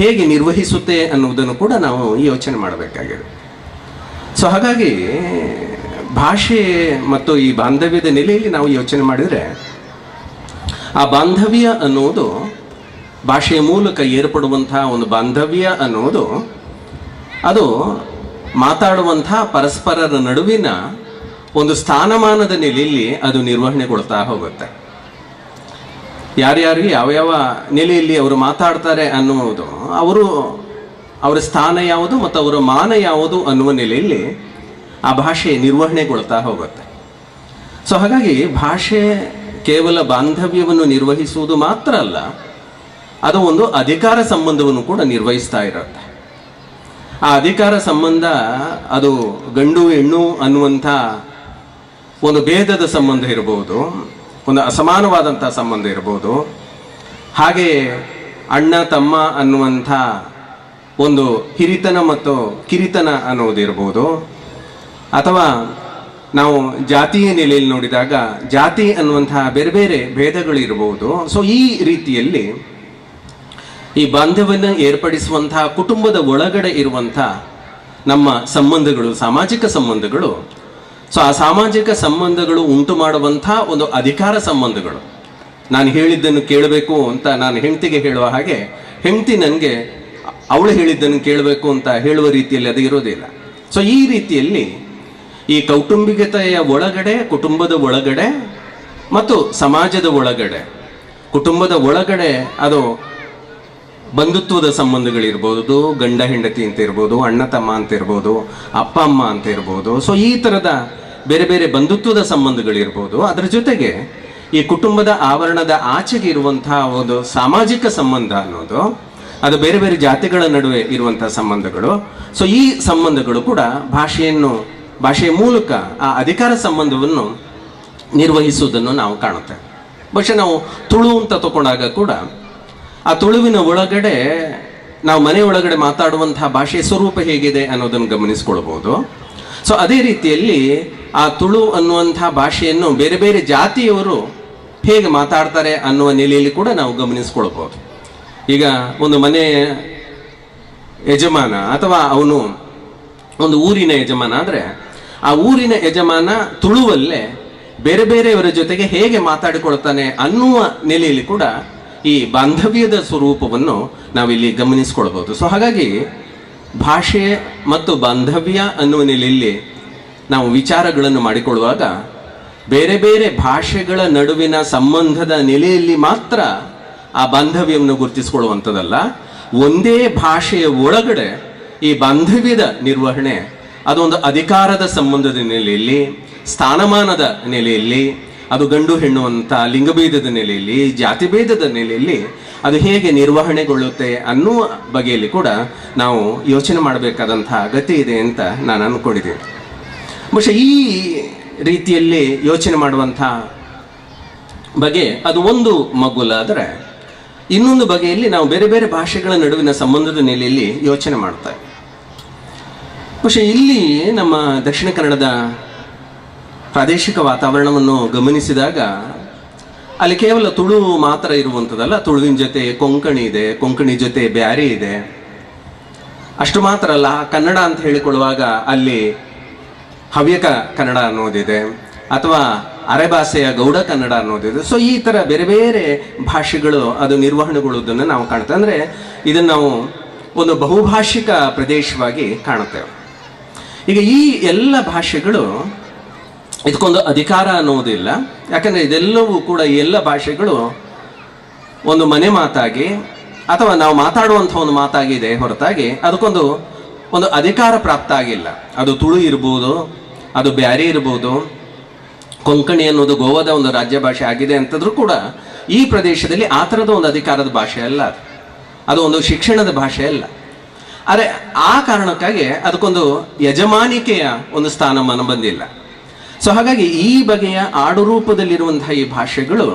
ಹೇಗೆ ನಿರ್ವಹಿಸುತ್ತೆ ಅನ್ನುವುದನ್ನು ಕೂಡ ನಾವು ಯೋಚನೆ ಮಾಡಬೇಕಾಗಿದೆ. ಸೊ ಹಾಗಾಗಿ ಭಾಷೆ ಮತ್ತು ಈ ಬಾಂಧವ್ಯದ ನೆಲೆಯಲ್ಲಿ ನಾವು ಯೋಚನೆ ಮಾಡಿದರೆ ಆ ಬಾಂಧವ್ಯ ಅನ್ನುವುದು, ಭಾಷೆಯ ಮೂಲಕ ಏರ್ಪಡುವಂತಹ ಒಂದು ಬಾಂಧವ್ಯ ಅನ್ನುವುದು, ಅದು ಮಾತಾಡುವಂಥ ಪರಸ್ಪರರ ನಡುವಿನ ಒಂದು ಸ್ಥಾನಮಾನದ ನೆಲೆಯಲ್ಲಿ ಅದು ನಿರ್ವಹಣೆಗೊಳ್ತಾ ಹೋಗುತ್ತೆ. ಯಾರ್ಯಾರು ಯಾವ್ಯಾವ ನೆಲೆಯಲ್ಲಿ ಅವರು ಮಾತಾಡ್ತಾರೆ ಅನ್ನುವುದು, ಅವರ ಸ್ಥಾನ ಯಾವುದು ಮತ್ತು ಅವರ ಮಾನ ಯಾವುದು ಅನ್ನುವ ನೆಲೆಯಲ್ಲಿ ಆ ಭಾಷೆ ನಿರ್ವಹಣೆಗೊಳ್ತಾ ಹೋಗುತ್ತೆ. ಸೊ ಹಾಗಾಗಿ ಭಾಷೆ ಕೇವಲ ಬಾಂಧವ್ಯವನ್ನು ನಿರ್ವಹಿಸುವುದು ಮಾತ್ರ ಅಲ್ಲ, ಅದು ಒಂದು ಅಧಿಕಾರ ಸಂಬಂಧವನ್ನು ಕೂಡ ನಿರ್ವಹಿಸ್ತಾ ಇರುತ್ತೆ. ಆ ಅಧಿಕಾರ ಸಂಬಂಧ ಅದು ಗಂಡು ಹೆಣ್ಣು ಅನ್ನುವಂಥ ಒಂದು ಭೇದದ ಸಂಬಂಧ ಇರಬಹುದು, ಒಂದು ಅಸಮಾನವಾದಂಥ ಸಂಬಂಧ ಇರಬಹುದು, ಹಾಗೆ ಅಣ್ಣ ತಮ್ಮ ಅನ್ನುವಂಥ ಒಂದು ಹಿರಿತನ ಮತ್ತು ಕಿರಿತನ ಅನ್ನೋದಿರ್ಬೋದು, ಅಥವಾ ನಾವು ಜಾತಿಯ ನೆಲೆಯಲ್ಲಿ ನೋಡಿದಾಗ ಜಾತಿ ಅನ್ನುವಂತಹ ಬೇರೆ ಬೇರೆ ಭೇದಗಳಿರಬಹುದು. ಸೊ ಈ ರೀತಿಯಲ್ಲಿ ಈ ಬಾಂಧವ್ಯವನ್ನು ಏರ್ಪಡಿಸುವಂತಹ ಕುಟುಂಬದ ಒಳಗಡೆ ಇರುವಂಥ ನಮ್ಮ ಸಂಬಂಧಗಳು, ಸಾಮಾಜಿಕ ಸಂಬಂಧಗಳು, ಸೊ ಆ ಸಾಮಾಜಿಕ ಸಂಬಂಧಗಳು ಉಂಟು ಮಾಡುವಂಥ ಒಂದು ಅಧಿಕಾರ ಸಂಬಂಧಗಳು. ನಾನು ಹೇಳಿದ್ದನ್ನು ಕೇಳಬೇಕು ಅಂತ ನಾನು ಹೆಂಡತಿಗೆ ಹೇಳುವ ಹಾಗೆ, ಹೆಂಡತಿ ನನಗೆ ಅವಳು ಹೇಳಿದ್ದನ್ನು ಕೇಳಬೇಕು ಅಂತ ಹೇಳುವ ರೀತಿಯಲ್ಲಿ ಅದು ಇರೋದಿಲ್ಲ. ಸೊ ಈ ರೀತಿಯಲ್ಲಿ ಈ ಕೌಟುಂಬಿಕತೆಯ ಒಳಗಡೆ, ಕುಟುಂಬದ ಒಳಗಡೆ ಮತ್ತು ಸಮಾಜದ ಒಳಗಡೆ, ಕುಟುಂಬದ ಒಳಗಡೆ ಅದು ಬಂಧುತ್ವದ ಸಂಬಂಧಗಳಿರ್ಬೋದು, ಗಂಡ ಹೆಂಡತಿ ಅಂತ ಇರ್ಬೋದು, ಅಣ್ಣ ತಮ್ಮ ಅಂತ ಇರ್ಬೋದು, ಅಪ್ಪ ಅಮ್ಮ ಅಂತ ಇರ್ಬೋದು. ಸೊ ಈ ಥರದ ಬೇರೆ ಬೇರೆ ಬಂಧುತ್ವದ ಸಂಬಂಧಗಳಿರ್ಬೋದು. ಅದರ ಜೊತೆಗೆ ಈ ಕುಟುಂಬದ ಆವರಣದ ಆಚೆಗೆ ಇರುವಂತಹ ಒಂದು ಸಾಮಾಜಿಕ ಸಂಬಂಧ ಅನ್ನೋದು, ಅದು ಬೇರೆ ಬೇರೆ ಜಾತಿಗಳ ನಡುವೆ ಇರುವಂತಹ ಸಂಬಂಧಗಳು. ಸೊ ಈ ಸಂಬಂಧಗಳು ಕೂಡ ಭಾಷೆಯ ಮೂಲಕ ಆ ಅಧಿಕಾರ ಸಂಬಂಧವನ್ನು ನಿರ್ವಹಿಸುವುದನ್ನು ನಾವು ಕಾಣುತ್ತೇವೆ. ಬಹುಶಃ ನಾವು ತುಳು ಅಂತ ತಗೊಂಡಾಗ ಕೂಡ ಆ ತುಳುವಿನ ಒಳಗಡೆ ನಾವು ಮನೆ ಒಳಗಡೆ ಮಾತಾಡುವಂತಹ ಭಾಷೆಯ ಸ್ವರೂಪ ಹೇಗಿದೆ ಅನ್ನೋದನ್ನು ಗಮನಿಸ್ಕೊಳ್ಬಹುದು. ಸೊ ಅದೇ ರೀತಿಯಲ್ಲಿ ಆ ತುಳು ಅನ್ನುವಂತಹ ಭಾಷೆಯನ್ನು ಬೇರೆ ಬೇರೆ ಜಾತಿಯವರು ಹೇಗೆ ಮಾತಾಡ್ತಾರೆ ಅನ್ನುವ ನೆಲೆಯಲ್ಲಿ ಕೂಡ ನಾವು ಗಮನಿಸ್ಕೊಳ್ಬಹುದು. ಈಗ ಒಂದು ಮನೆಯ ಯಜಮಾನ ಅಥವಾ ಅವನು ಒಂದು ಊರಿನ ಯಜಮಾನ ಆದರೆ, ಆ ಊರಿನ ಯಜಮಾನ ತುಳುವಲ್ಲೇ ಬೇರೆ ಬೇರೆಯವರ ಜೊತೆಗೆ ಹೇಗೆ ಮಾತಾಡಿಕೊಳ್ತಾನೆ ಅನ್ನುವ ನೆಲೆಯಲ್ಲಿ ಕೂಡ ಈ ಬಾಂಧವ್ಯದ ಸ್ವರೂಪವನ್ನು ನಾವಿಲ್ಲಿ ಗಮನಿಸ್ಕೊಳ್ಬಹುದು. ಸೊ ಹಾಗಾಗಿ ಭಾಷೆ ಮತ್ತು ಬಾಂಧವ್ಯ ಅನ್ನುವ ನೆಲೆಯಲ್ಲಿ ನಾವು ವಿಚಾರಗಳನ್ನು ಮಾಡಿಕೊಳ್ಳುವಾಗ ಬೇರೆ ಬೇರೆ ಭಾಷೆಗಳ ನಡುವಿನ ಸಂಬಂಧದ ನೆಲೆಯಲ್ಲಿ ಮಾತ್ರ ಆ ಬಾಂಧವ್ಯವನ್ನು ಗುರುತಿಸಿಕೊಳ್ಳುವಂಥದ್ದಲ್ಲ, ಒಂದೇ ಭಾಷೆಯ ಒಳಗಡೆ ಈ ಬಾಂಧವ್ಯದ ನಿರ್ವಹಣೆ ಅದೊಂದು ಅಧಿಕಾರದ ಸಂಬಂಧದ ನೆಲೆಯಲ್ಲಿ, ಸ್ಥಾನಮಾನದ ನೆಲೆಯಲ್ಲಿ, ಅದು ಗಂಡು ಹೆಣ್ಣು ಅಂತ ಲಿಂಗಭೇದದ ನೆಲೆಯಲ್ಲಿ, ಜಾತಿ ಭೇದದ ನೆಲೆಯಲ್ಲಿ ಅದು ಹೇಗೆ ನಿರ್ವಹಣೆಗೊಳ್ಳುತ್ತೆ ಅನ್ನುವ ಬಗೆಯಲ್ಲಿ ಕೂಡ ನಾವು ಯೋಚನೆ ಮಾಡಬೇಕಾದಂತಹ ಅಗತ್ಯ ಇದೆ ಅಂತ ನಾನು ಅಂದ್ಕೊಂಡಿದ್ದೀನಿ. ಬಹುಶಃ ಈ ರೀತಿಯಲ್ಲಿ ಯೋಚನೆ ಮಾಡುವಂಥ ಬಗೆ ಅದು ಒಂದು ಮಗ್ಗುಲಾದರೆ, ಇನ್ನೊಂದು ಬಗೆಯಲ್ಲಿ ನಾವು ಬೇರೆ ಬೇರೆ ಭಾಷೆಗಳ ನಡುವಿನ ಸಂಬಂಧದ ನೆಲೆಯಲ್ಲಿ ಯೋಚನೆ ಮಾಡ್ತೇವೆ. ಬಹುಶಃ ಇಲ್ಲಿ ನಮ್ಮ ದಕ್ಷಿಣ ಕನ್ನಡದ ಪ್ರಾದೇಶಿಕ ವಾತಾವರಣವನ್ನು ಗಮನಿಸಿದಾಗ ಅಲ್ಲಿ ಕೇವಲ ತುಳು ಮಾತ್ರ ಇರುವಂಥದ್ದಲ್ಲ, ತುಳುವಿನ ಜೊತೆ ಕೊಂಕಣಿ ಇದೆ, ಕೊಂಕಣಿ ಜೊತೆ ಬ್ಯಾರಿ ಇದೆ. ಅಷ್ಟು ಮಾತ್ರ ಅಲ್ಲ, ಕನ್ನಡ ಅಂತ ಹೇಳಿಕೊಳ್ಳುವಾಗ ಅಲ್ಲಿ ಹವ್ಯಕ ಕನ್ನಡ ಅನ್ನೋದಿದೆ, ಅಥವಾ ಅರೆಭಾಷೆಯ ಗೌಡ ಕನ್ನಡ ಅನ್ನೋದಿದೆ. ಸೊ ಈ ಥರ ಬೇರೆ ಬೇರೆ ಭಾಷೆಗಳು ಅದು ನಿರ್ವಹಣೆಗೊಳ್ಳುವುದನ್ನು ನಾವು ಕಾಣ್ತೇವೆ. ಅಂದರೆ ಇದನ್ನು ನಾವು ಒಂದು ಬಹುಭಾಷಿಕ ಪ್ರದೇಶವಾಗಿ ಕಾಣುತ್ತೇವೆ. ಈಗ ಈ ಎಲ್ಲ ಭಾಷೆಗಳು ಇದಕ್ಕೊಂದು ಅಧಿಕಾರ ಅನ್ನೋದಿಲ್ಲ, ಯಾಕಂದರೆ ಇದೆಲ್ಲವೂ ಕೂಡ ಈ ಎಲ್ಲ ಭಾಷೆಗಳು ಒಂದು ಮನೆ ಮಾತಾಗಿ ಅಥವಾ ನಾವು ಮಾತಾಡುವಂಥ ಒಂದು ಮಾತಾಗಿದೆ ಹೊರತಾಗಿ ಅದಕ್ಕೊಂದು ಅಧಿಕಾರ ಪ್ರಾಪ್ತ ಆಗಿಲ್ಲ. ಅದು ತುಳು ಇರ್ಬೋದು, ಅದು ಬ್ಯಾರಿ ಇರ್ಬೋದು, ಕೊಂಕಣಿ ಅನ್ನೋದು ಗೋವಾದ ಒಂದು ರಾಜ್ಯ ಭಾಷೆ ಆಗಿದೆ ಅಂತಂದ್ರೂ ಕೂಡ ಈ ಪ್ರದೇಶದಲ್ಲಿ ಆ ಥರದ ಒಂದು ಅಧಿಕಾರದ ಭಾಷೆ ಅಲ್ಲ ಅದು. ಅದು ಒಂದು ಶಿಕ್ಷಣದ ಭಾಷೆ ಅಲ್ಲ. ಆದರೆ ಆ ಕಾರಣಕ್ಕಾಗಿ ಅದಕ್ಕೊಂದು ಯಜಮಾನಿಕೆಯ ಒಂದು ಸ್ಥಾನಮಾನ ಬಂದಿಲ್ಲ. ಸೊ ಹಾಗಾಗಿ ಈ ಬಗೆಯ ಆಡುರೂಪದಲ್ಲಿರುವಂತಹ ಈ ಭಾಷೆಗಳು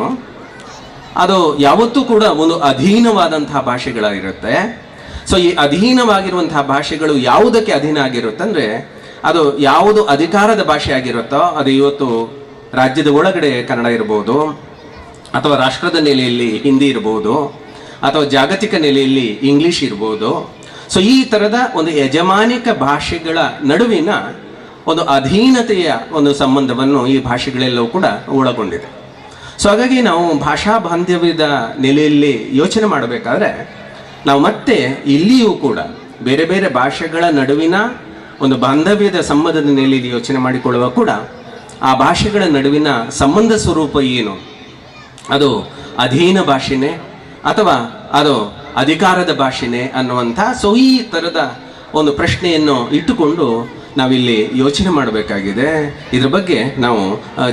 ಅದು ಯಾವತ್ತೂ ಕೂಡ ಒಂದು ಅಧೀನವಾದಂತಹ ಭಾಷೆಗಳಾಗಿರುತ್ತೆ. ಸೊ ಈ ಅಧೀನವಾಗಿರುವಂತಹ ಭಾಷೆಗಳು ಯಾವುದಕ್ಕೆ ಅಧೀನ ಆಗಿರುತ್ತೆ ಅಂದರೆ, ಅದು ಯಾವುದು ಅಧಿಕಾರದ ಭಾಷೆ ಆಗಿರುತ್ತೋ ಅದು ಇವತ್ತು ರಾಜ್ಯದ ಒಳಗಡೆ ಕನ್ನಡ ಇರ್ಬೋದು, ಅಥವಾ ರಾಷ್ಟ್ರದ ನೆಲೆಯಲ್ಲಿ ಹಿಂದಿ ಇರ್ಬೋದು, ಅಥವಾ ಜಾಗತಿಕ ನೆಲೆಯಲ್ಲಿ ಇಂಗ್ಲಿಷ್ ಇರ್ಬೋದು. ಸೊ ಈ ಥರದ ಒಂದು ಯಜಮಾನಿಕ ಭಾಷೆಗಳ ನಡುವಿನ ಒಂದು ಅಧೀನತೆಯ ಒಂದು ಸಂಬಂಧವನ್ನು ಈ ಭಾಷೆಗಳೆಲ್ಲವೂ ಕೂಡ ಒಳಗೊಂಡಿದೆ. ಸೊ ಹಾಗಾಗಿ ನಾವು ಭಾಷಾ ಬಾಂಧವ್ಯದ ನೆಲೆಯಲ್ಲಿ ಯೋಚನೆ ಮಾಡಬೇಕಾದ್ರೆ ನಾವು ಮತ್ತೆ ಇಲ್ಲಿಯೂ ಕೂಡ ಬೇರೆ ಬೇರೆ ಭಾಷೆಗಳ ನಡುವಿನ ಒಂದು ಬಾಂಧವ್ಯದ ಸಂಬಂಧದ ನೆಲೆಯಲ್ಲಿ ಯೋಚನೆ ಮಾಡಿಕೊಳ್ಳುವ ಕೂಡ ಆ ಭಾಷೆಗಳ ನಡುವಿನ ಸಂಬಂಧ ಸ್ವರೂಪ ಏನು, ಅದು ಅಧೀನ ಭಾಷೆನೇ ಅಥವಾ ಅದು ಅಧಿಕಾರದ ಭಾಷೆನೇ ಅನ್ನುವಂಥ ಸೊ ಈ ಥರದ ಒಂದು ಪ್ರಶ್ನೆಯನ್ನು ಇಟ್ಟುಕೊಂಡು ನಾವಿಲ್ಲಿ ಯೋಚನೆ ಮಾಡಬೇಕಾಗಿದೆ. ಇದ್ರ ಬಗ್ಗೆ ನಾವು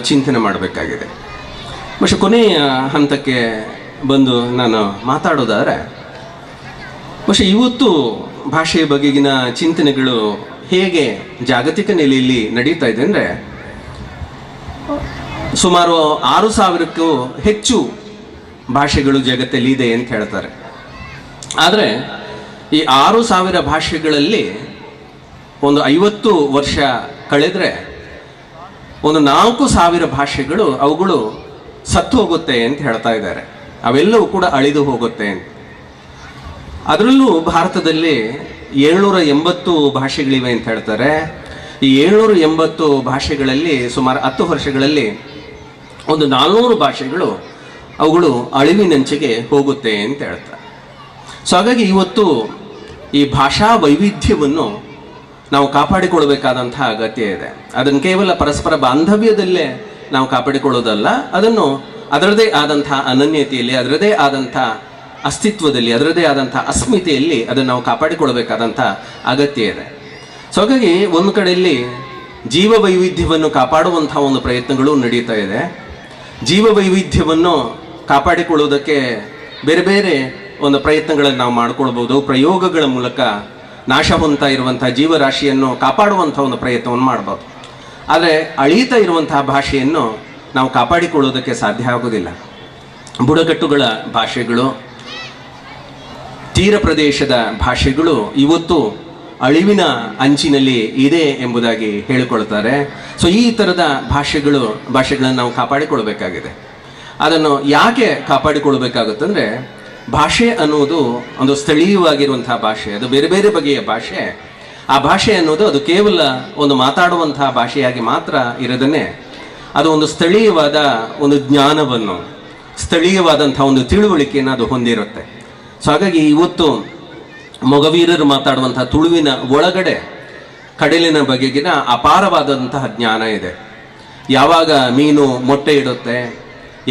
ಚಿಂತನೆ ಮಾಡಬೇಕಾಗಿದೆ. പക്ഷെ ಕೊನೆಯ ಹಂತಕ್ಕೆ ಬಂದು ನಾನು ಮಾತಾಡೋದಾದರೆ, പക്ഷെ ಇವತ್ತು ಭಾಷೆಯ ಬಗೆಗಿನ ಚಿಂತನೆಗಳು ಹೇಗೆ ಜಾಗತಿಕ ನೆಲೆಯಲ್ಲಿ ನಡೀತಾ ಇದೆ ಅಂದರೆ, ಸುಮಾರು 6,000ಕ್ಕೂ ಹೆಚ್ಚು ಭಾಷೆಗಳು ಜಗತ್ತಲ್ಲಿ ಇದೆ ಅಂತ ಹೇಳ್ತಾರೆ. ಆದರೆ ಈ 6,000 ಭಾಷೆಗಳಲ್ಲಿ ಒಂದು 50 ವರ್ಷ ಕಳೆದರೆ ಒಂದು 4,000 ಭಾಷೆಗಳು ಅವುಗಳು ಸತ್ತು ಹೋಗುತ್ತೆ ಅಂತ ಹೇಳ್ತಾ ಇದ್ದಾರೆ. ಅವೆಲ್ಲವೂ ಕೂಡ ಅಳಿದು ಹೋಗುತ್ತೆ ಅಂತ. ಅದರಲ್ಲೂ ಭಾರತದಲ್ಲಿ 780 ಭಾಷೆಗಳಿವೆ ಅಂತ ಹೇಳ್ತಾರೆ. ಈ 780 ಭಾಷೆಗಳಲ್ಲಿ ಸುಮಾರು 10 ವರ್ಷಗಳಲ್ಲಿ ಒಂದು 400 ಭಾಷೆಗಳು ಅವುಗಳು ಅಳಿವಿನಂಚಿಗೆ ಹೋಗುತ್ತೆ ಅಂತ ಹೇಳ್ತಾರೆ. ಸೊ ಹಾಗಾಗಿ ಇವತ್ತು ಈ ಭಾಷಾ ವೈವಿಧ್ಯವನ್ನು ನಾವು ಕಾಪಾಡಿಕೊಳ್ಬೇಕಾದಂತಹ ಅಗತ್ಯ ಇದೆ. ಅದನ್ನು ಕೇವಲ ಪರಸ್ಪರ ಬಾಂಧವ್ಯದಲ್ಲೇ ನಾವು ಕಾಪಾಡಿಕೊಳ್ಳೋದಲ್ಲ, ಅದನ್ನು ಅದರದೇ ಆದಂತಹ ಅನನ್ಯತೆಯಲ್ಲಿ, ಅದರದೇ ಆದಂಥ ಅಸ್ತಿತ್ವದಲ್ಲಿ, ಅದರದೇ ಆದಂಥ ಅಸ್ಮಿತೆಯಲ್ಲಿ ಅದನ್ನು ನಾವು ಕಾಪಾಡಿಕೊಳ್ಬೇಕಾದಂಥ ಅಗತ್ಯ ಇದೆ. ಸೊ ಹಾಗಾಗಿ ಒಂದು ಕಡೆಯಲ್ಲಿ ಜೀವ ವೈವಿಧ್ಯವನ್ನು ಕಾಪಾಡುವಂಥ ಒಂದು ಪ್ರಯತ್ನಗಳು ನಡೀತಾ ಇದೆ. ಜೀವ ವೈವಿಧ್ಯವನ್ನು ಕಾಪಾಡಿಕೊಳ್ಳುವುದಕ್ಕೆ ಬೇರೆ ಬೇರೆ ಒಂದು ಪ್ರಯತ್ನಗಳನ್ನು ನಾವು ಮಾಡಿಕೊಳ್ಬೋದು. ಪ್ರಯೋಗಗಳ ಮೂಲಕ ನಾಶ ಹೊಂತಾ ಇರುವಂಥ ಜೀವರಾಶಿಯನ್ನು ಕಾಪಾಡುವಂಥ ಒಂದು ಪ್ರಯತ್ನವನ್ನು ಮಾಡ್ಬೋದು. ಆದರೆ ಅಳೀತಾ ಇರುವಂತಹ ಭಾಷೆಯನ್ನು ನಾವು ಕಾಪಾಡಿಕೊಳ್ಳೋದಕ್ಕೆ ಸಾಧ್ಯ ಆಗೋದಿಲ್ಲ. ಬುಡಕಟ್ಟುಗಳ ಭಾಷೆಗಳು, ತೀರ ಪ್ರದೇಶದ ಭಾಷೆಗಳು ಇವತ್ತು ಅಳಿವಿನ ಅಂಚಿನಲ್ಲಿ ಇದೆ ಎಂಬುದಾಗಿ ಹೇಳಿಕೊಳ್ತಾರೆ. ಸೊ ಈ ಥರದ ಭಾಷೆಗಳನ್ನು ನಾವು ಕಾಪಾಡಿಕೊಳ್ಬೇಕಾಗಿದೆ. ಅದನ್ನು ಯಾಕೆ ಕಾಪಾಡಿಕೊಳ್ಬೇಕಾಗುತ್ತಂದರೆ, ಭಾಷೆ ಅನ್ನೋದು ಒಂದು ಸ್ಥಳೀಯವಾಗಿರುವಂತಹ ಭಾಷೆ, ಅದು ಬೇರೆ ಬೇರೆ ಬಗೆಯ ಭಾಷೆ. ಆ ಭಾಷೆ ಅನ್ನೋದು ಅದು ಕೇವಲ ಒಂದು ಮಾತಾಡುವಂತಹ ಭಾಷೆಯಾಗಿ ಮಾತ್ರ ಇರದನ್ನೇ ಅದು ಒಂದು ಸ್ಥಳೀಯವಾದ ಒಂದು ಜ್ಞಾನವನ್ನು, ಸ್ಥಳೀಯವಾದಂಥ ಒಂದು ತಿಳುವಳಿಕೆಯನ್ನು ಅದು ಹೊಂದಿರುತ್ತೆ. ಸೊ ಹಾಗಾಗಿ ಇವತ್ತು ಮೊಗವೀರರು ಮಾತಾಡುವಂತಹ ತುಳುವಿನ ಒಳಗಡೆ ಕಡಲಿನ ಬಗೆಗಿನ ಅಪಾರವಾದಂತಹ ಜ್ಞಾನ ಇದೆ. ಯಾವಾಗ ಮೀನು ಮೊಟ್ಟೆ ಇಡುತ್ತೆ,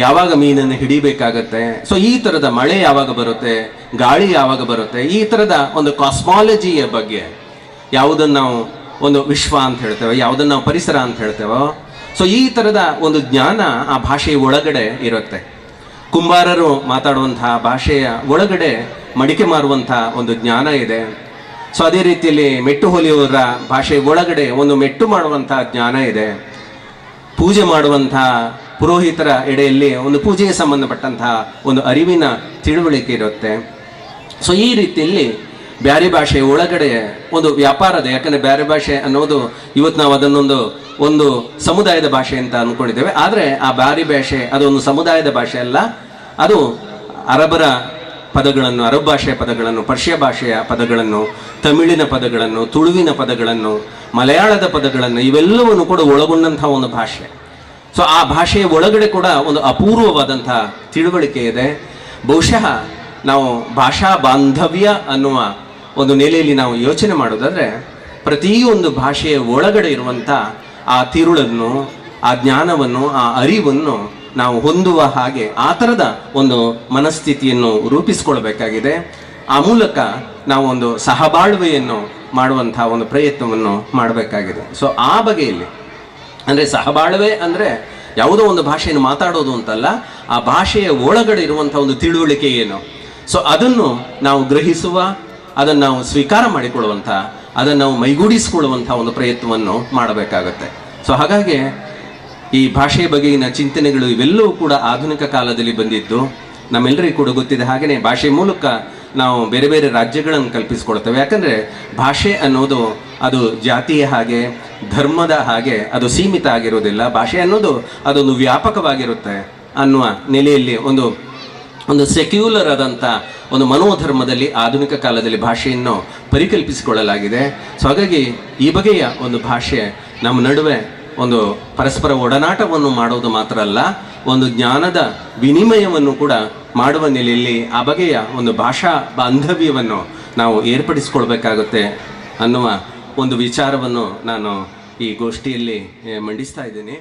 ಯಾವಾಗ ಮೀನನ್ನು ಹಿಡಿಬೇಕಾಗತ್ತೆ, ಸೊ ಈ ಥರದ ಮಳೆ ಯಾವಾಗ ಬರುತ್ತೆ, ಗಾಳಿ ಯಾವಾಗ ಬರುತ್ತೆ, ಈ ಥರದ ಒಂದು ಕಾಸ್ಮಾಲಜಿಯ ಬಗ್ಗೆ, ಯಾವುದನ್ನು ನಾವು ಒಂದು ವಿಶ್ವ ಅಂತ ಹೇಳ್ತೇವೆ, ಯಾವುದನ್ನು ನಾವು ಪರಿಸರ ಅಂತ ಹೇಳ್ತೇವೋ, ಸೊ ಈ ಥರದ ಒಂದು ಜ್ಞಾನ ಆ ಭಾಷೆಯ ಒಳಗಡೆ ಇರುತ್ತೆ. ಕುಂಬಾರರು ಮಾತಾಡುವಂತಹ ಭಾಷೆಯ ಒಳಗಡೆ ಮಡಿಕೆ ಮಾರುವಂಥ ಒಂದು ಜ್ಞಾನ ಇದೆ. ಸೊ ಅದೇ ರೀತಿಯಲ್ಲಿ ಮೆಟ್ಟು ಹೊಲಿಯವರ ಭಾಷೆಯ ಒಳಗಡೆ ಒಂದು ಮೆಟ್ಟು ಮಾಡುವಂಥ ಜ್ಞಾನ ಇದೆ. ಪೂಜೆ ಮಾಡುವಂಥ ಪುರೋಹಿತರ ಎಡೆಯಲ್ಲಿ ಒಂದು ಪೂಜೆಗೆ ಸಂಬಂಧಪಟ್ಟಂತಹ ಒಂದು ಅರಿವಿನ ತಿಳುವಳಿಕೆ ಇರುತ್ತೆ. ಸೊ ಈ ರೀತಿಯಲ್ಲಿ ಬ್ಯಾರಿ ಭಾಷೆಯ ಒಳಗಡೆ ಒಂದು ವ್ಯಾಪಾರದ, ಯಾಕಂದರೆ ಬ್ಯಾರಿ ಭಾಷೆ ಅನ್ನೋದು ಇವತ್ತು ನಾವು ಒಂದು ಸಮುದಾಯದ ಭಾಷೆ ಅಂತ ಅಂದ್ಕೊಂಡಿದ್ದೇವೆ. ಆದರೆ ಆ ಬ್ಯಾರಿ ಭಾಷೆ ಅದೊಂದು ಸಮುದಾಯದ ಭಾಷೆ ಅಲ್ಲ. ಅದು ಅರಬರ ಪದಗಳನ್ನು, ಅರಬ್ ಭಾಷೆಯ ಪದಗಳನ್ನು, ಪರ್ಷಿಯ ಭಾಷೆಯ ಪದಗಳನ್ನು, ತಮಿಳಿನ ಪದಗಳನ್ನು, ತುಳುವಿನ ಪದಗಳನ್ನು, ಮಲಯಾಳದ ಪದಗಳನ್ನು, ಇವೆಲ್ಲವನ್ನು ಕೂಡ ಒಳಗೊಂಡಂಥ ಒಂದು ಭಾಷೆ. ಸೊ ಆ ಭಾಷೆಯ ಒಳಗಡೆ ಕೂಡ ಒಂದು ಅಪೂರ್ವವಾದಂಥ ತಿಳುವಳಿಕೆ ಇದೆ. ಬಹುಶಃ ನಾವು ಭಾಷಾ ಬಾಂಧವ್ಯ ಅನ್ನುವ ಒಂದು ನೆಲೆಯಲ್ಲಿ ನಾವು ಯೋಚನೆ ಮಾಡೋದಾದರೆ, ಪ್ರತಿಯೊಂದು ಭಾಷೆಯ ಒಳಗಡೆ ಇರುವಂಥ ಆ ತಿರುಳನ್ನು, ಆ ಜ್ಞಾನವನ್ನು, ಆ ಅರಿವನ್ನು ನಾವು ಹೊಂದುವ ಹಾಗೆ ಆ ಥರದ ಒಂದು ಮನಸ್ಥಿತಿಯನ್ನು ರೂಪಿಸಿಕೊಳ್ಬೇಕಾಗಿದೆ. ಆ ಮೂಲಕ ನಾವು ಒಂದು ಸಹಬಾಳ್ವೆಯನ್ನು ಮಾಡುವಂಥ ಒಂದು ಪ್ರಯತ್ನವನ್ನು ಮಾಡಬೇಕಾಗಿದೆ. ಸೊ ಆ ಬಗೆಯಲ್ಲಿ ಅಂದರೆ ಸಹಬಾಳ್ವೆ ಅಂದರೆ ಯಾವುದೋ ಒಂದು ಭಾಷೆಯನ್ನು ಮಾತಾಡೋದು ಅಂತಲ್ಲ, ಆ ಭಾಷೆಯ ಒಳಗಡೆ ಇರುವಂಥ ಒಂದು ತಿಳುವಳಿಕೆ ಏನು, ಸೊ ಅದನ್ನು ನಾವು ಗ್ರಹಿಸುವ, ಅದನ್ನು ನಾವು ಸ್ವೀಕಾರ ಮಾಡಿಕೊಳ್ಳುವಂಥ, ಅದನ್ನು ನಾವು ಮೈಗೂಡಿಸಿಕೊಳ್ಳುವಂಥ ಒಂದು ಪ್ರಯತ್ನವನ್ನು ಮಾಡಬೇಕಾಗತ್ತೆ. ಸೊ ಹಾಗಾಗಿ ಈ ಭಾಷೆಯ ಬಗೆಗಿನ ಚಿಂತನೆಗಳು ಇವೆಲ್ಲವೂ ಕೂಡ ಆಧುನಿಕ ಕಾಲದಲ್ಲಿ ಬಂದಿದ್ದು ನಮ್ಮೆಲ್ಲರಿಗೂ ಕೂಡ ಗೊತ್ತಿದೆ. ಹಾಗೆಯೇ ಭಾಷೆ ಮೂಲಕ ನಾವು ಬೇರೆ ಬೇರೆ ರಾಜ್ಯಗಳನ್ನು ಕಲ್ಪಿಸ್ಕೊಳ್ತೇವೆ. ಯಾಕಂದರೆ ಭಾಷೆ ಅನ್ನೋದು ಅದು ಜಾತಿಯ ಹಾಗೆ, ಧರ್ಮದ ಹಾಗೆ ಅದು ಸೀಮಿತ ಆಗಿರೋದಿಲ್ಲ. ಭಾಷೆ ಅನ್ನೋದು ಅದೊಂದು ವ್ಯಾಪಕವಾಗಿರುತ್ತೆ ಅನ್ನುವ ನೆಲೆಯಲ್ಲಿ ಒಂದು ಸೆಕ್ಯುಲರ್ ಆದಂಥ ಒಂದು ಮನೋಧರ್ಮದಲ್ಲಿ ಆಧುನಿಕ ಕಾಲದಲ್ಲಿ ಭಾಷೆಯನ್ನು ಪರಿಕಲ್ಪಿಸಿಕೊಳ್ಳಲಾಗಿದೆ. ಸೊ ಹಾಗಾಗಿ ಈ ಬಗೆಯ ಒಂದು ಭಾಷೆ ನಮ್ಮ ನಡುವೆ ಒಂದು ಪರಸ್ಪರ ಒಡನಾಟವನ್ನು ಮಾಡೋದು ಮಾತ್ರ ಅಲ್ಲ, ಒಂದು ಜ್ಞಾನದ ವಿನಿಮಯವನ್ನು ಕೂಡ ಮಾಡುವ ನೆಲೆಯಲ್ಲಿ ಆ ಬಗೆಯ ಒಂದು ಭಾಷಾ ಬಾಂಧವ್ಯವನ್ನು ನಾವು ಏರ್ಪಡಿಸಿಕೊಳ್ಬೇಕಾಗುತ್ತೆ ಅನ್ನುವ ಒಂದು ವಿಚಾರವನ್ನು ನಾನು ಈ ಗೋಷ್ಠಿಯಲ್ಲಿ ಮಂಡಿಸ್ತಾ ಇದ್ದೀನಿ.